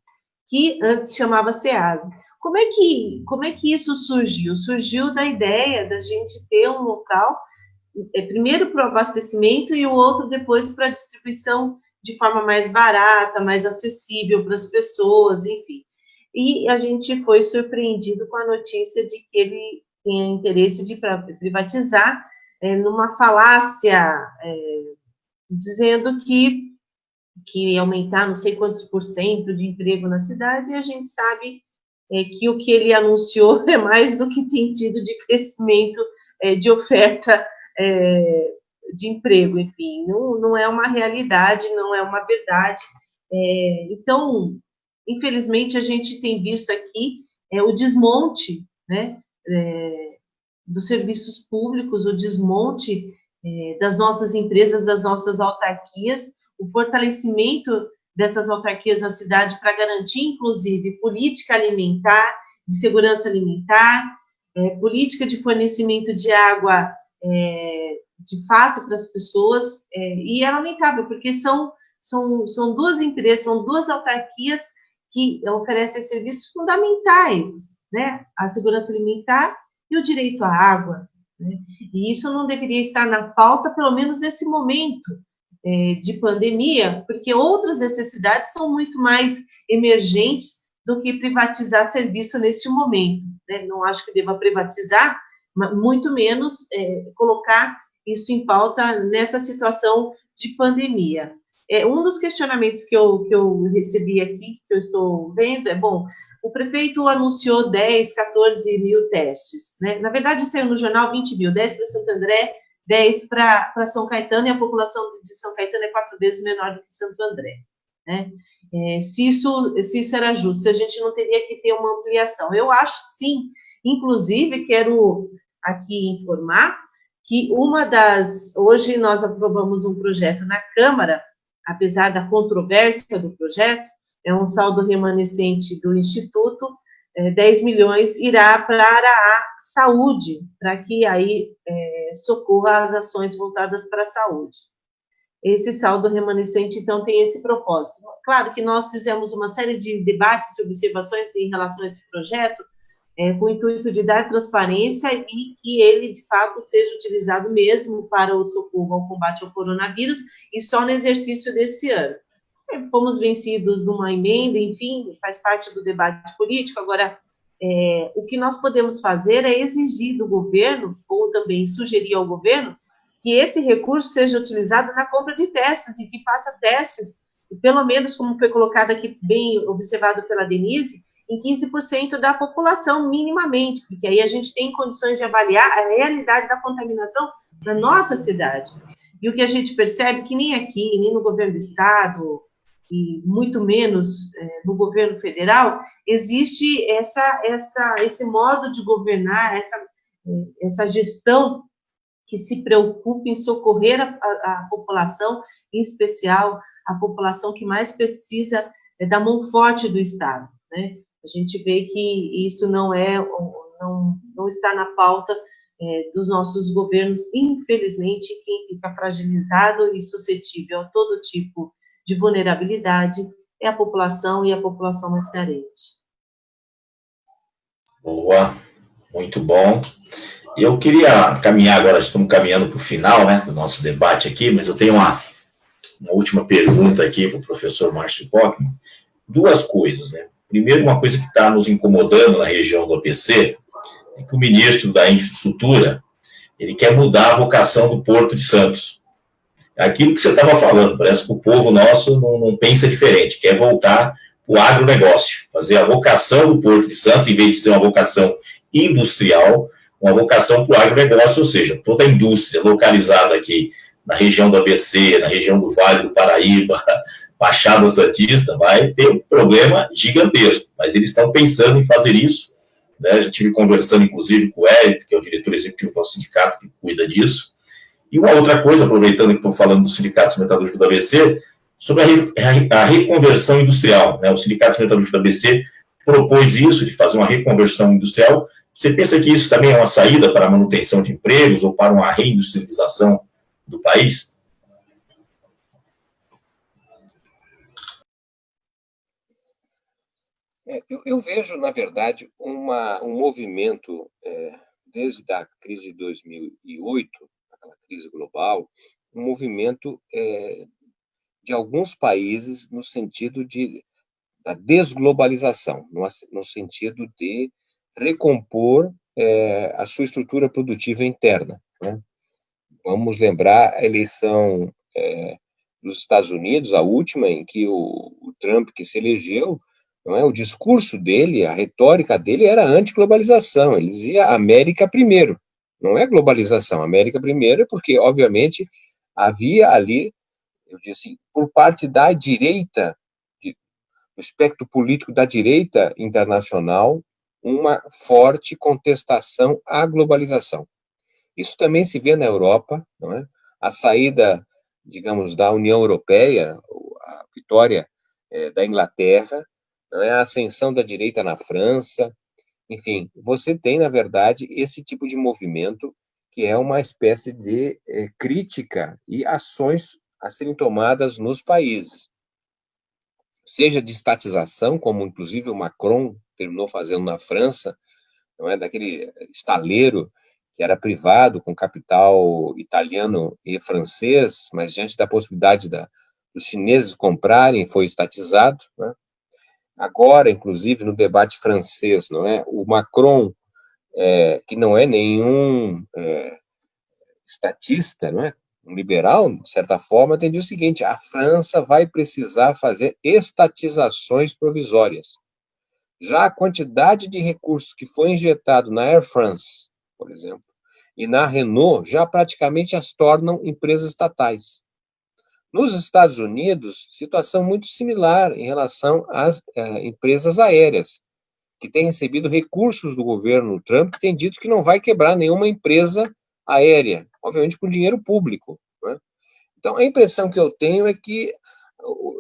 que antes chamava SEASA. Como é que isso surgiu? Surgiu da ideia da gente ter um local, primeiro para o abastecimento e o outro depois para a distribuição de forma mais barata, mais acessível para as pessoas, enfim. E a gente foi surpreendido com a notícia de que ele tinha interesse de privatizar, numa falácia, dizendo que ia aumentar não sei quantos % de emprego na cidade, e a gente sabe que o que ele anunciou é mais do que tem tido de crescimento de oferta de emprego, enfim, não é uma realidade, não é uma verdade. Então, infelizmente, a gente tem visto aqui o desmonte, né, dos serviços públicos, o desmonte das nossas empresas, das nossas autarquias, o fortalecimento dessas autarquias na cidade para garantir, inclusive, política alimentar, de segurança alimentar, política de fornecimento de água, de fato, para as pessoas, e é lamentável, porque são duas empresas, são duas autarquias que oferecem serviços fundamentais, né? A segurança alimentar e o direito à água. né? E isso não deveria estar na pauta, pelo menos nesse momento de pandemia, porque outras necessidades são muito mais emergentes do que privatizar serviço neste momento, né? Não acho que deva privatizar, mas muito menos colocar isso em pauta nessa situação de pandemia. Um dos questionamentos que eu recebi aqui, que eu estou vendo, bom, o prefeito anunciou 10, 14 mil testes, né? Na verdade, saiu no jornal 20 mil, 10 para Santo André, 10 para São Caetano, e a população de São Caetano é 4 vezes menor do que Santo André, né? Se isso era justo, se a gente não teria que ter uma ampliação. Eu acho sim, inclusive, quero aqui informar que hoje nós aprovamos um projeto na Câmara, apesar da controvérsia do projeto, é um saldo remanescente do Instituto, 10 milhões irá para a saúde, para que aí socorra as ações voltadas para a saúde. Esse saldo remanescente, então, tem esse propósito. Claro que nós fizemos uma série de debates e observações em relação a esse projeto, com o intuito de dar transparência e que ele, de fato, seja utilizado mesmo para o socorro ao combate ao coronavírus e só no exercício desse ano. Fomos vencidos uma emenda, enfim, faz parte do debate político. Agora, o que nós podemos fazer é exigir do governo, ou também sugerir ao governo, que esse recurso seja utilizado na compra de testes, e que faça testes, pelo menos, como foi colocado aqui, bem observado pela Denise, em 15% da população, minimamente, porque aí a gente tem condições de avaliar a realidade da contaminação na nossa cidade. E o que a gente percebe que nem aqui, nem no governo do estado, e muito menos no governo federal, existe esse modo de governar, essa gestão que se preocupe em socorrer a população, em especial a população que mais precisa da mão forte do Estado, né? A gente vê que isso não está na pauta dos nossos governos. Infelizmente, quem fica fragilizado e suscetível a todo tipo de vulnerabilidade é a população, e a população mais carente. Boa, muito bom. Eu queria caminhar agora, estamos caminhando para o final, né, do nosso debate aqui, mas eu tenho uma última pergunta aqui para o professor Márcio Pochmann. Duas coisas, né? Primeiro, uma coisa que está nos incomodando na região do ABC é que o ministro da Infraestrutura, ele quer mudar a vocação do Porto de Santos. Aquilo que você estava falando, parece que o povo nosso não pensa diferente, quer voltar para o agronegócio, fazer a vocação do Porto de Santos, em vez de ser uma vocação industrial, uma vocação para o agronegócio, ou seja, toda a indústria localizada aqui na região do ABC, na região do Vale do Paraíba, Baixada Santista, vai ter um problema gigantesco, mas eles estão pensando em fazer isso, né? Já estive conversando, inclusive, com o Hélio, que é o diretor executivo do nosso sindicato, que cuida disso. E uma outra coisa, aproveitando que estou falando do Sindicato Metalúrgico do ABC, sobre a reconversão industrial, né? O Sindicato Metalúrgico do ABC propôs isso, de fazer uma reconversão industrial. Você pensa que isso também é uma saída para a manutenção de empregos ou para uma reindustrialização do país? Eu vejo, na verdade, um movimento, desde a crise de 2008, aquela crise global, um movimento de alguns países no sentido da desglobalização, no sentido de recompor a sua estrutura produtiva interna, né? Vamos lembrar a eleição dos Estados Unidos, a última, em que o Trump, que se elegeu, não é? O discurso dele, a retórica dele era anti-globalização. Ele dizia América primeiro, não é globalização, América primeiro, porque, obviamente, havia ali, eu disse assim, por parte da direita, do espectro político da direita internacional, uma forte contestação à globalização. Isso também se vê na Europa, não é? A saída, digamos, da União Europeia, a vitória da Inglaterra, não é? A ascensão da direita na França, enfim, você tem, na verdade, esse tipo de movimento que é uma espécie de crítica e ações a serem tomadas nos países. Seja de estatização, como inclusive o Macron terminou fazendo na França, não é? Daquele estaleiro que era privado, com capital italiano e francês, mas diante da possibilidade dos chineses comprarem, foi estatizado, né? Agora, inclusive, no debate francês, não é? O Macron, que não é nenhum estatista, não é? Um liberal, de certa forma, tem dito o seguinte: a França vai precisar fazer estatizações provisórias. Já a quantidade de recursos que foi injetado na Air France, por exemplo, e na Renault, já praticamente as tornam empresas estatais. Nos Estados Unidos, situação muito similar em relação às empresas aéreas, que têm recebido recursos do governo Trump, que tem dito que não vai quebrar nenhuma empresa aérea, obviamente com dinheiro público, né? Então, a impressão que eu tenho é que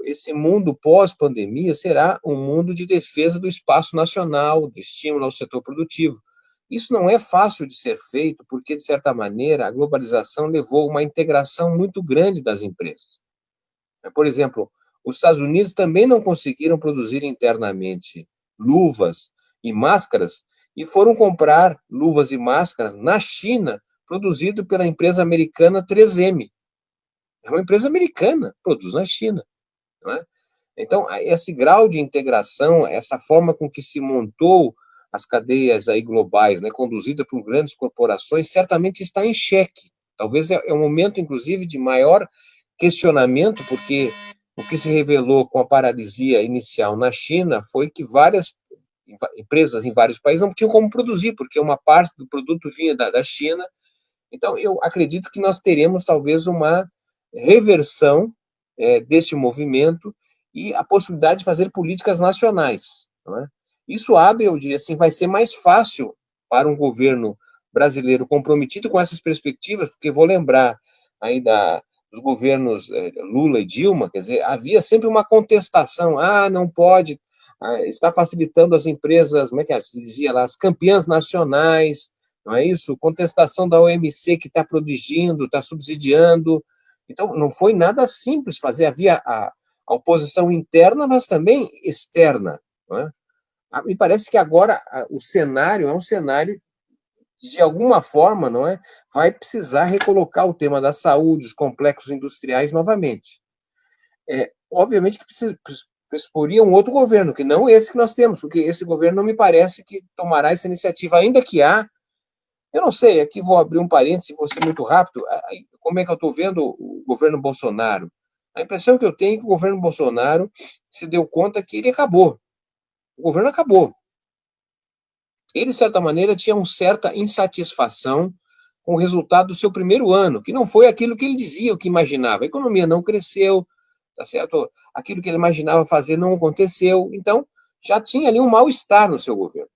esse mundo pós-pandemia será um mundo de defesa do espaço nacional, de estímulo ao setor produtivo. Isso não é fácil de ser feito, porque, de certa maneira, a globalização levou a uma integração muito grande das empresas. Por exemplo, os Estados Unidos também não conseguiram produzir internamente luvas e máscaras e foram comprar luvas e máscaras na China, produzido pela empresa americana 3M. É uma empresa americana, produz na China, não é? Então, esse grau de integração, essa forma com que se montou as cadeias aí globais, né, conduzida por grandes corporações, certamente está em xeque. Talvez é um momento, inclusive, de maior questionamento, porque o que se revelou com a paralisia inicial na China foi que várias empresas em vários países não tinham como produzir, porque uma parte do produto vinha da China. Então, eu acredito que nós teremos talvez uma reversão desse movimento e a possibilidade de fazer políticas nacionais, não é? Isso abre, eu diria assim, vai ser mais fácil para um governo brasileiro comprometido com essas perspectivas, porque vou lembrar aí dos governos Lula e Dilma, quer dizer, havia sempre uma contestação, não pode, está facilitando as empresas, como é que se dizia lá, as campeãs nacionais, não é isso? Contestação da OMC que está produzindo, está subsidiando. Então, não foi nada simples fazer. Havia a oposição interna, mas também externa, não é? Me parece que agora o cenário é um cenário que, de alguma forma, não é, vai precisar recolocar o tema da saúde, os complexos industriais novamente. Obviamente que precisaria um outro governo, que não esse que nós temos, porque esse governo não me parece que tomará essa iniciativa, ainda que eu não sei, aqui vou abrir um parênteses, vou ser muito rápido, como é que eu estou vendo o governo Bolsonaro? A impressão que eu tenho é que o governo Bolsonaro se deu conta que ele acabou. O governo acabou. Ele, de certa maneira, tinha uma certa insatisfação com o resultado do seu primeiro ano, que não foi aquilo que ele dizia, o que imaginava. A economia não cresceu, tá certo? Aquilo que ele imaginava fazer não aconteceu. Então, já tinha ali um mal-estar no seu governo.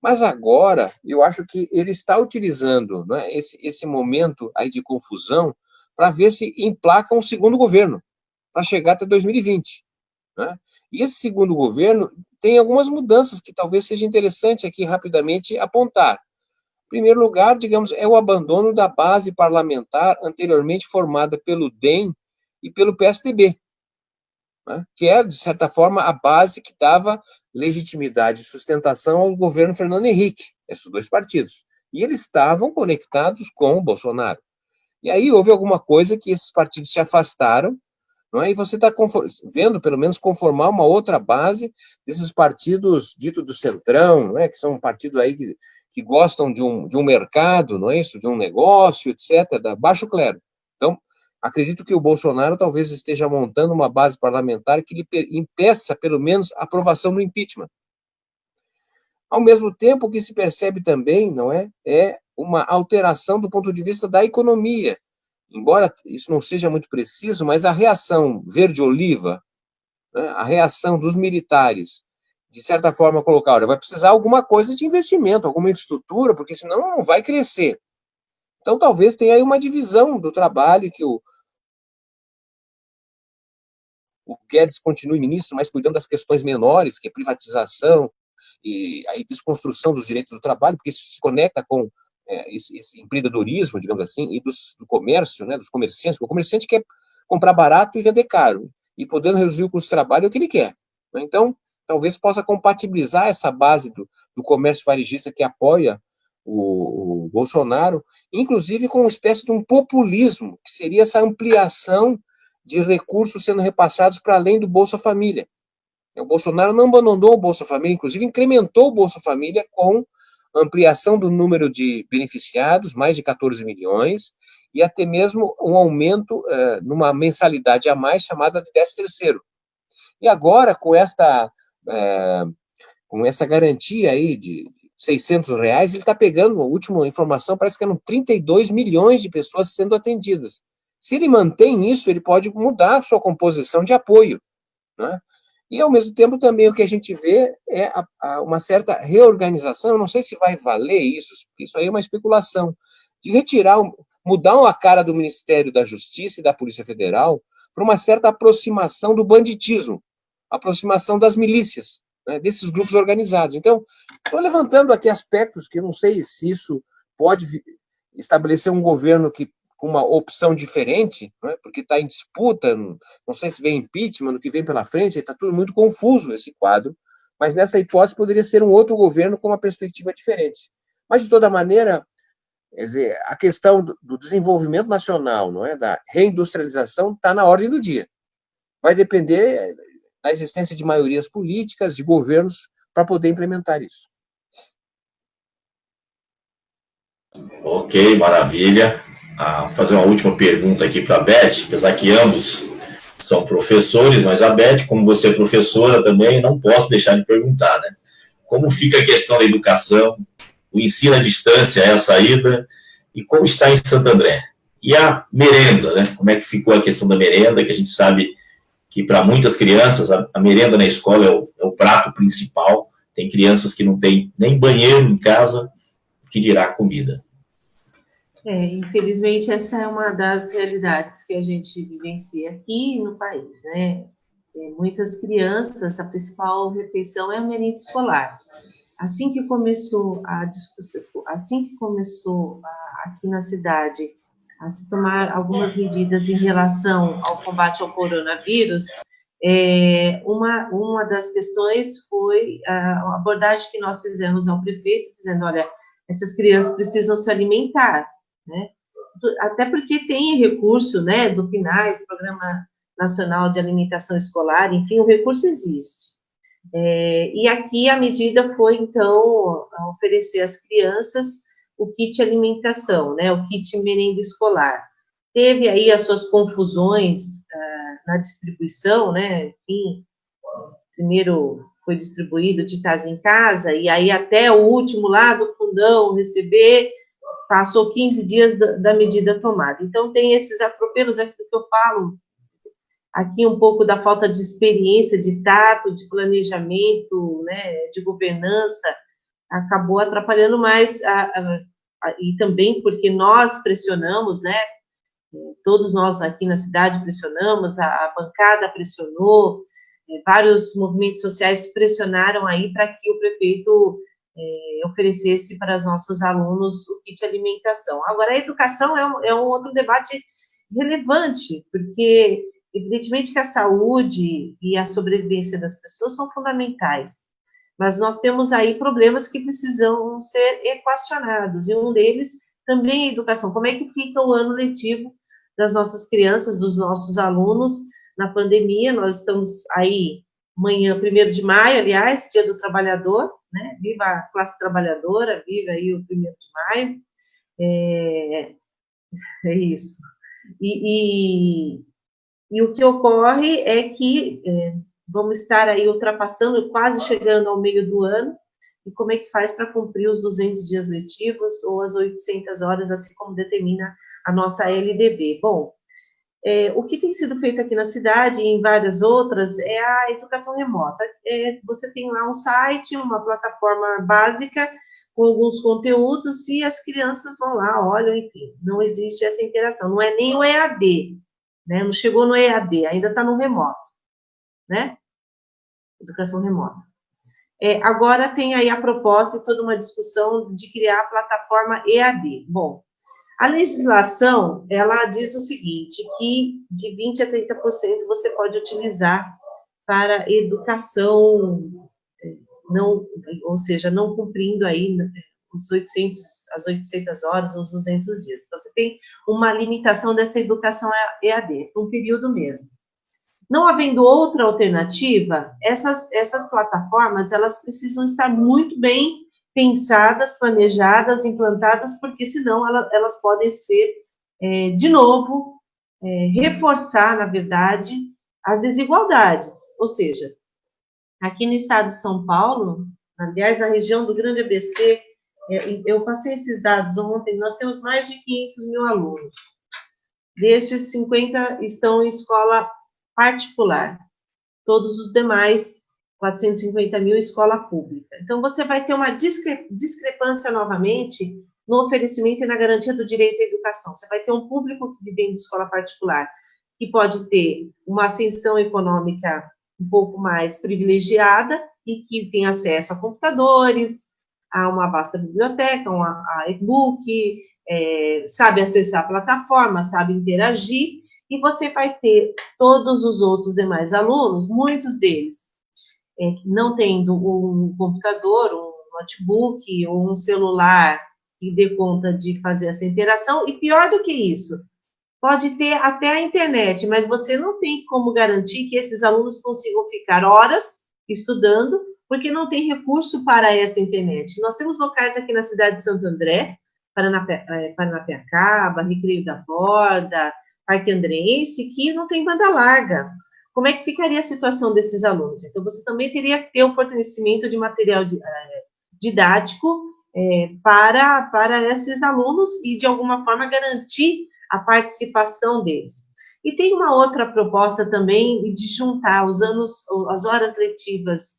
Mas agora, eu acho que ele está utilizando, né, esse momento aí de confusão para ver se emplaca um segundo governo, para chegar até 2020. Né? E esse segundo governo tem algumas mudanças que talvez seja interessante aqui rapidamente apontar. Em primeiro lugar, digamos, é o abandono da base parlamentar anteriormente formada pelo DEM e pelo PSDB, né, que é, de certa forma, a base que dava legitimidade e sustentação ao governo Fernando Henrique, esses dois partidos. E eles estavam conectados com o Bolsonaro. E aí houve alguma coisa que esses partidos se afastaram, não é? E você está vendo, pelo menos, conformar uma outra base desses partidos dito do centrão, não é? Que são partidos aí que gostam de um mercado, não é isso? De um negócio, etc., da baixo clero. Então, acredito que o Bolsonaro talvez esteja montando uma base parlamentar que lhe impeça, pelo menos, a aprovação do impeachment. Ao mesmo tempo, o que se percebe também, não é uma alteração do ponto de vista da economia. Embora isso não seja muito preciso, mas a reação verde-oliva, né, a reação dos militares, de certa forma, colocar, olha, vai precisar alguma coisa de investimento, alguma infraestrutura, porque senão não vai crescer. Então, talvez tenha aí uma divisão do trabalho que o Guedes continue ministro, mas cuidando das questões menores, que é privatização e aí desconstrução dos direitos do trabalho, porque isso se conecta com esse empreendedorismo, digamos assim, e do comércio, né, dos comerciantes. O comerciante quer comprar barato e vender caro, e podendo reduzir o custo do trabalho é o que ele quer. Né? Então, talvez possa compatibilizar essa base do comércio varejista que apoia o do Bolsonaro, inclusive com uma espécie de um populismo, que seria essa ampliação de recursos sendo repassados para além do Bolsa Família. O Bolsonaro não abandonou o Bolsa Família, inclusive incrementou o Bolsa Família com ampliação do número de beneficiados, mais de 14 milhões, e até mesmo um aumento numa mensalidade a mais chamada de 13º. E agora, com essa garantia aí de R$600, ele está pegando, a última informação, parece que eram 32 milhões de pessoas sendo atendidas. Se ele mantém isso, ele pode mudar a sua composição de apoio, né? E, ao mesmo tempo, também o que a gente vê é uma certa reorganização, eu não sei se vai valer isso aí é uma especulação, de mudar a cara do Ministério da Justiça e da Polícia Federal para uma certa aproximação do banditismo, aproximação das milícias, né, desses grupos organizados. Então, estou levantando aqui aspectos que eu não sei se isso pode estabelecer um governo com uma opção diferente, né, porque está em disputa, não sei se vem impeachment no que vem pela frente, está tudo muito confuso esse quadro, mas nessa hipótese poderia ser um outro governo com uma perspectiva diferente. Mas, de toda maneira, quer dizer, a questão do desenvolvimento nacional, não é, da reindustrialização, está na ordem do dia. Vai depender da existência de maiorias políticas, de governos, para poder implementar isso. Ok, maravilha. Vou fazer uma última pergunta aqui para a Beth, apesar que ambos são professores, mas a Beth, como você é professora também, não posso deixar de perguntar, né? Como fica a questão da educação, o ensino à distância é a saída, e como está em Santo André? E a merenda, né? Como é que ficou a questão da merenda, que a gente sabe que para muitas crianças a merenda na escola é o prato principal, tem crianças que não têm nem banheiro em casa, que dirá comida. Infelizmente, essa é uma das realidades que a gente vivencia aqui no país, né? Muitas crianças, a principal refeição é a merenda escolar. Assim que começou a discussão, aqui na cidade a se tomar algumas medidas em relação ao combate ao coronavírus, uma das questões foi a abordagem que nós fizemos ao prefeito, dizendo, olha, essas crianças precisam se alimentar, né? Até porque tem recurso, né, do PNAE, do Programa Nacional de Alimentação Escolar, enfim, o recurso existe. E aqui a medida foi, então, oferecer às crianças o kit alimentação, né, o kit merenda escolar. Teve aí as suas confusões na distribuição, né, enfim, primeiro foi distribuído de casa em casa, e aí até o último lá do fundão receber, passou 15 dias da medida tomada. Então, tem esses atropelos, aqui que eu falo, aqui um pouco da falta de experiência, de tato, de planejamento, né, de governança, acabou atrapalhando mais, e também porque nós pressionamos, né, todos nós aqui na cidade pressionamos, a bancada pressionou, vários movimentos sociais pressionaram aí para que o prefeito oferecesse para os nossos alunos o kit alimentação. Agora, a educação é um outro debate relevante, porque, evidentemente, que a saúde e a sobrevivência das pessoas são fundamentais, mas nós temos aí problemas que precisam ser equacionados, e um deles também é a educação. Como é que fica o ano letivo das nossas crianças, dos nossos alunos, na pandemia? Nós estamos aí, amanhã, 1º de maio, aliás, Dia do Trabalhador, né? Viva a classe trabalhadora, viva aí o 1º de maio, é isso. E o que ocorre é que vamos estar aí ultrapassando, quase chegando ao meio do ano, e como é que faz para cumprir os 200 dias letivos ou as 800 horas, assim como determina a nossa LDB. Bom, o que tem sido feito aqui na cidade e em várias outras é a educação remota. Você tem lá um site, uma plataforma básica com alguns conteúdos e as crianças vão lá, olham, enfim, não existe essa interação, não é nem o EAD, né? Não chegou no EAD, ainda está no remoto, né? Educação remota. Agora tem aí a proposta e toda uma discussão de criar a plataforma EAD. Bom, a legislação, ela diz o seguinte, que de 20% a 30% você pode utilizar para educação, ou seja, não cumprindo aí as 800 horas ou os 200 dias. Então, você tem uma limitação dessa educação EAD, por um período mesmo. Não havendo outra alternativa, essas plataformas, elas precisam estar muito bem pensadas, planejadas, implantadas, porque senão elas podem ser, de novo, reforçar, na verdade, as desigualdades. Ou seja, aqui no estado de São Paulo, aliás, na região do Grande ABC, eu passei esses dados ontem, nós temos mais de 500 mil alunos. Destes, 50 estão em escola particular. Todos os demais, 450 mil, escola pública. Então, você vai ter uma discrepância novamente no oferecimento e na garantia do direito à educação. Você vai ter um público que vem de escola particular, que pode ter uma ascensão econômica um pouco mais privilegiada e que tem acesso a computadores, a uma vasta biblioteca, a e-book, sabe acessar a plataforma, sabe interagir, e você vai ter todos os outros demais alunos, muitos deles não tendo um computador, um notebook ou um celular que dê conta de fazer essa interação, e pior do que isso, pode ter até a internet, mas você não tem como garantir que esses alunos consigam ficar horas estudando, porque não tem recurso para essa internet. Nós temos locais aqui na cidade de Santo André, Paranapiacaba, Recreio da Borda, Parque Andrense, que não tem banda larga. Como é que ficaria a situação desses alunos? Então, você também teria que ter o fornecimento de material didático para esses alunos e, de alguma forma, garantir a participação deles. E tem uma outra proposta também de juntar as horas letivas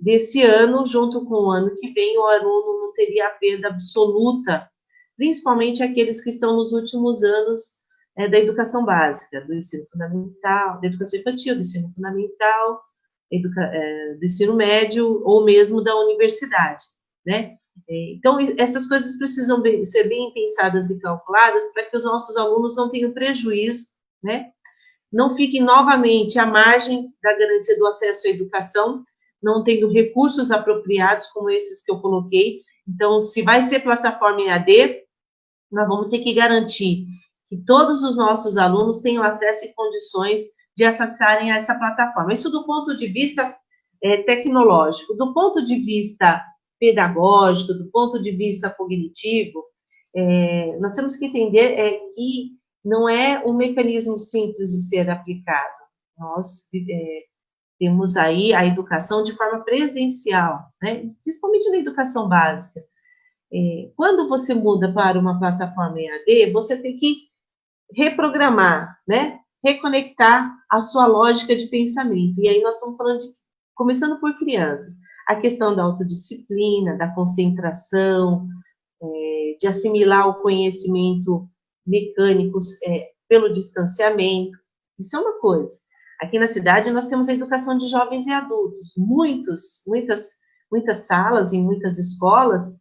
desse ano, junto com o ano que vem, o aluno não teria a perda absoluta, principalmente aqueles que estão nos últimos anos da educação básica, do ensino fundamental, da educação infantil, do ensino fundamental, do ensino médio, ou mesmo da universidade, né? Então, essas coisas precisam ser bem pensadas e calculadas para que os nossos alunos não tenham prejuízo, né? Não fiquem novamente à margem da garantia do acesso à educação, não tendo recursos apropriados como esses que eu coloquei. Então, se vai ser plataforma EAD, nós vamos ter que garantir que todos os nossos alunos tenham acesso e condições de acessarem a essa plataforma. Isso do ponto de vista tecnológico. Do ponto de vista pedagógico, do ponto de vista cognitivo, nós temos que entender que não é um mecanismo simples de ser aplicado. Nós temos aí a educação de forma presencial, né? Principalmente na educação básica. Quando você muda para uma plataforma EAD, você tem que reprogramar, né? Reconectar a sua lógica de pensamento. E aí nós estamos falando começando por crianças, a questão da autodisciplina, da concentração, de assimilar o conhecimento mecânico pelo distanciamento. Isso é uma coisa. Aqui na cidade nós temos a educação de jovens e adultos. Muitas salas, em muitas escolas,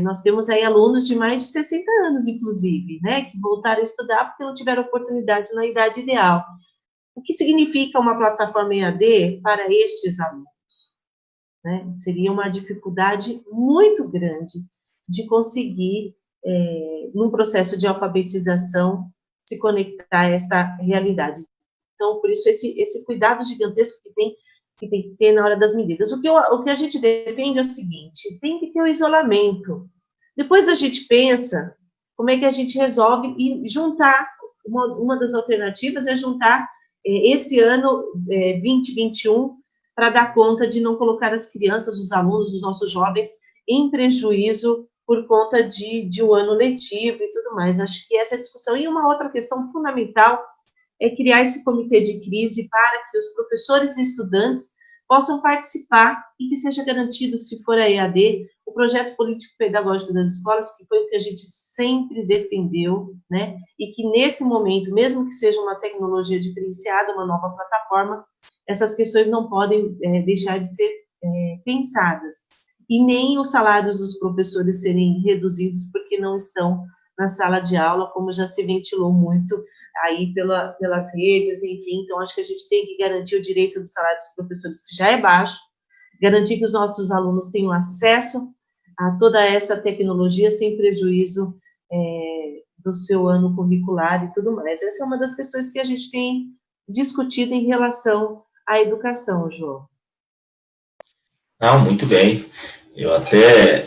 nós temos aí alunos de mais de 60 anos, inclusive, né, que voltaram a estudar porque não tiveram oportunidade na idade ideal. O que significa uma plataforma EAD para estes alunos? Né? Seria uma dificuldade muito grande de conseguir, num processo de alfabetização, se conectar a esta realidade. Então, por isso, esse cuidado gigantesco que tem que ter na hora das medidas. O que a gente defende é o seguinte: tem que ter o isolamento. Depois a gente pensa como é que a gente resolve e juntar, uma das alternativas é juntar esse ano 2021 para dar conta de não colocar as crianças, os alunos, os nossos jovens em prejuízo por conta de um ano letivo e tudo mais. Acho que essa é a discussão. E uma outra questão fundamental é criar esse comitê de crise para que os professores e estudantes possam participar e que seja garantido, se for a EAD, o projeto político-pedagógico das escolas, que foi o que a gente sempre defendeu, né? E que nesse momento, mesmo que seja uma tecnologia diferenciada, uma nova plataforma, essas questões não podem deixar de ser pensadas. E nem os salários dos professores serem reduzidos porque não estão na sala de aula, como já se ventilou muito aí pelas redes, enfim. Então, acho que a gente tem que garantir o direito do salário dos professores, que já é baixo, garantir que os nossos alunos tenham acesso a toda essa tecnologia sem prejuízo do seu ano curricular e tudo mais. Essa é uma das questões que a gente tem discutido em relação à educação, João. Não, muito bem. Eu até,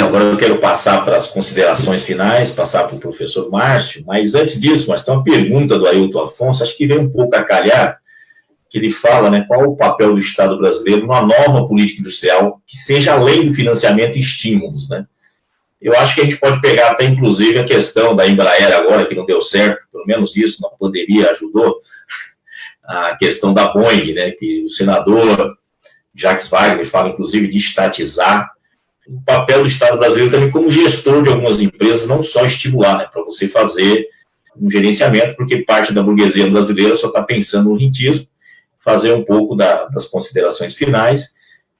agora eu quero passar para as considerações finais, passar para o professor Márcio, mas antes disso, mas tem uma pergunta do Ailton Afonso, acho que veio um pouco a calhar, que ele fala, qual o papel do Estado brasileiro numa nova política industrial que seja além do financiamento e estímulos, Eu acho que a gente pode pegar até, inclusive, a questão da Embraer agora, que não deu certo, pelo menos isso na pandemia ajudou, a questão da Boeing, que o senador Jacques Wagner fala, inclusive, de estatizar o papel do Estado brasileiro também como gestor de algumas empresas, não só estimular, para você fazer um gerenciamento, porque parte da burguesia brasileira só está pensando no rentismo, fazer um pouco das considerações finais,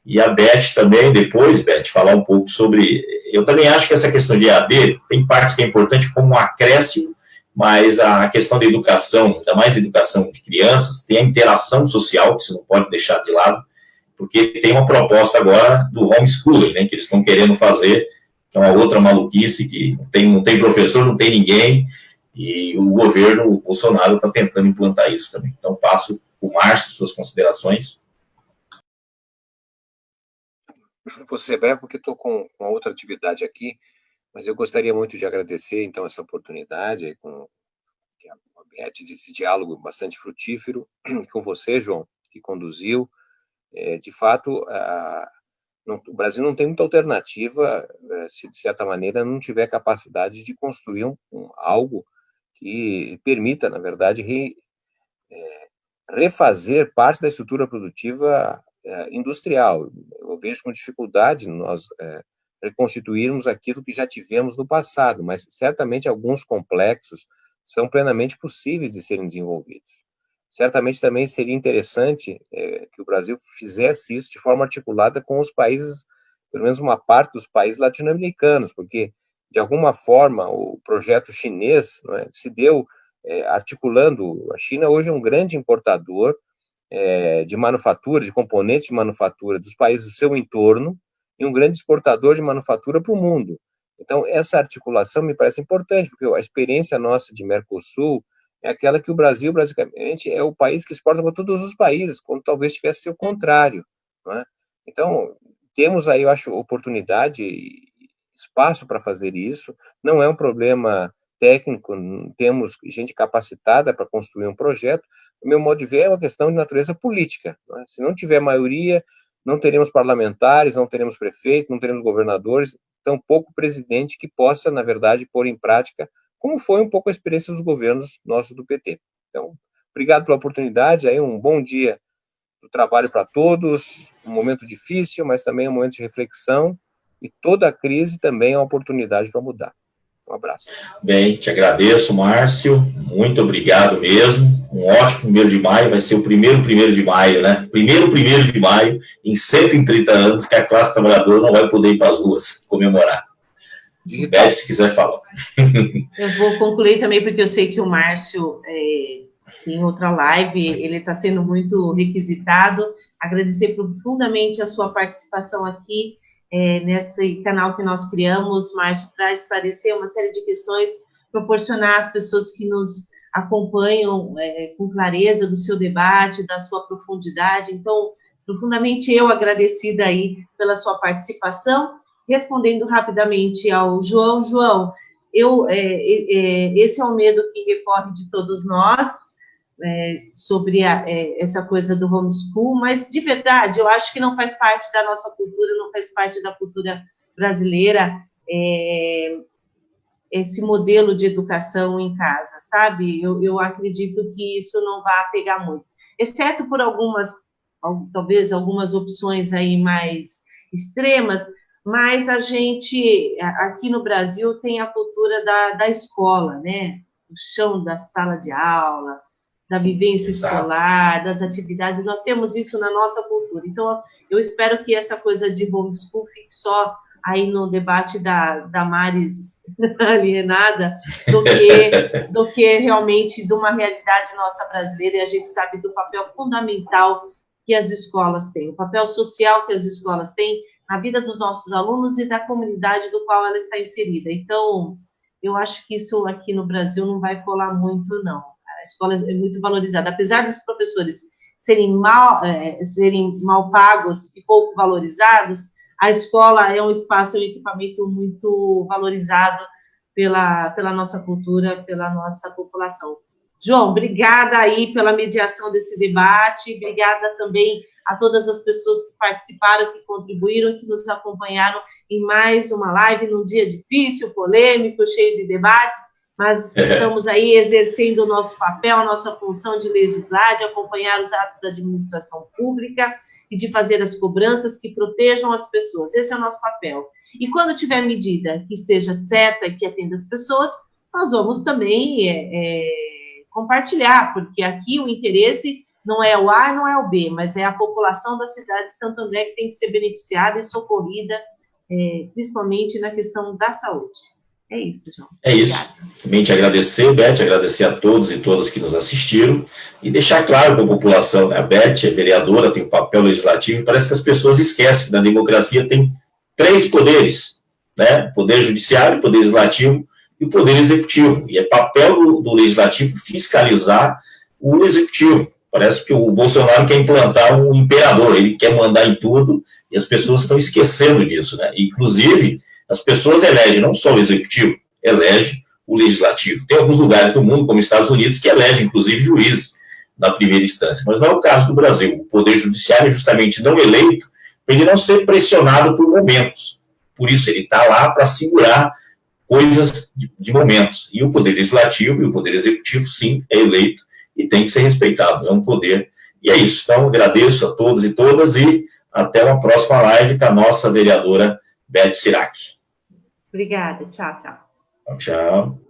e a Beth também, depois, Beth, falar um pouco sobre... Eu também acho que essa questão de EAD tem partes que é importante como um acréscimo, mas a questão da educação, ainda mais a educação de crianças, tem a interação social, que você não pode deixar de lado, porque tem uma proposta agora do homeschooling, que eles estão querendo fazer, que é uma outra maluquice, que não tem professor, não tem ninguém, e o governo, o Bolsonaro, está tentando implantar isso também. Então, passo o Márcio, suas considerações. Vou ser breve porque estou com outra atividade aqui, mas eu gostaria muito de agradecer, então, essa oportunidade aí com a Beth, desse diálogo bastante frutífero, com você, João, que conduziu. De fato, o Brasil não tem muita alternativa se, de certa maneira, não tiver capacidade de construir algo que permita, na verdade, refazer parte da estrutura produtiva industrial. Eu vejo com dificuldade nós reconstituirmos aquilo que já tivemos no passado, mas certamente alguns complexos são plenamente possíveis de serem desenvolvidos. Certamente também seria interessante que o Brasil fizesse isso de forma articulada com os países, pelo menos uma parte dos países latino-americanos, porque, de alguma forma, o projeto chinês se deu articulando. A China hoje é um grande importador de manufatura, de componentes de manufatura dos países do seu entorno, e um grande exportador de manufatura para o mundo. Então, essa articulação me parece importante, porque a experiência nossa de Mercosul é aquela que o Brasil, basicamente, é o país que exporta para todos os países, quando talvez tivesse sido o contrário. Então, temos aí, eu acho, oportunidade, espaço para fazer isso. Não é um problema técnico, temos gente capacitada para construir um projeto. O meu modo de ver é uma questão de natureza política. Se não tiver maioria, não teremos parlamentares, não teremos prefeito, não teremos governadores, tampouco presidente que possa, na verdade, pôr em prática, como foi um pouco a experiência dos governos nossos do PT. Então, obrigado pela oportunidade, aí um bom dia do trabalho para todos, um momento difícil, mas também um momento de reflexão, e toda a crise também é uma oportunidade para mudar. Um abraço. Bem, te agradeço, Márcio, muito obrigado mesmo, um ótimo 1º de maio, vai ser o primeiro 1º de maio, Primeiro 1º de maio, em 130 anos, que a classe trabalhadora não vai poder ir para as ruas comemorar. Beth, se quiser falar. Eu vou concluir também, porque eu sei que o Márcio, em outra live, ele está sendo muito requisitado. Agradecer profundamente a sua participação aqui, nesse canal que nós criamos, Márcio, para esclarecer uma série de questões, proporcionar às pessoas que nos acompanham com clareza do seu debate, da sua profundidade. Então, profundamente eu agradecida aí pela sua participação. Respondendo rapidamente ao João. João, esse é o medo que recorre de todos nós, sobre essa coisa do homeschool, mas, de verdade, eu acho que não faz parte da nossa cultura, não faz parte da cultura brasileira, esse modelo de educação em casa, sabe? Eu acredito que isso não vai pegar muito, exceto por talvez algumas opções aí mais extremas, mas a gente, aqui no Brasil, tem a cultura da escola, o chão da sala de aula, da vivência escolar, das atividades, nós temos isso na nossa cultura. Então, eu espero que essa coisa de homeschool fique só aí no debate da Maris alienada, do que realmente de uma realidade nossa brasileira, e a gente sabe do papel fundamental que as escolas têm, o papel social que as escolas têm a vida dos nossos alunos e da comunidade do qual ela está inserida. Então, eu acho que isso aqui no Brasil não vai colar muito, não. A escola é muito valorizada. Apesar dos professores serem mal pagos e pouco valorizados, a escola é um espaço, um equipamento muito valorizado pela nossa cultura, pela nossa população. João, obrigada aí pela mediação desse debate, obrigada também a todas as pessoas que participaram, que contribuíram, que nos acompanharam em mais uma live, num dia difícil, polêmico, cheio de debates, mas estamos aí exercendo o nosso papel, a nossa função de legislar, de acompanhar os atos da administração pública e de fazer as cobranças que protejam as pessoas. Esse é o nosso papel. E quando tiver medida que esteja certa e que atenda as pessoas, nós vamos também compartilhar, porque aqui o interesse não é o A e não é o B, mas é a população da cidade de Santo André que tem que ser beneficiada e socorrida, principalmente na questão da saúde. É isso, João. É isso. Também te agradecer, Beth, agradecer a todos e todas que nos assistiram e deixar claro para a população, né? A Beth é vereadora, tem um papel legislativo, parece que as pessoas esquecem que na democracia tem 3 poderes, né? Poder judiciário, poder legislativo e o poder executivo. E é papel do legislativo fiscalizar o executivo. Parece que o Bolsonaro quer implantar um imperador, ele quer mandar em tudo e as pessoas estão esquecendo disso, né? Inclusive, as pessoas elegem não só o executivo, elegem o legislativo. Tem alguns lugares do mundo, como Estados Unidos, que elegem, inclusive, juízes na primeira instância. Mas não é o caso do Brasil. O poder judiciário é justamente não eleito para ele não ser pressionado por momentos. Por isso, ele está lá para segurar coisas de momentos. E o poder legislativo e o poder executivo, sim, é eleito e tem que ser respeitado. É um poder. E é isso. Então, agradeço a todos e todas e até uma próxima live com a nossa vereadora Beth Sirac. Obrigada. Tchau, tchau. Tchau.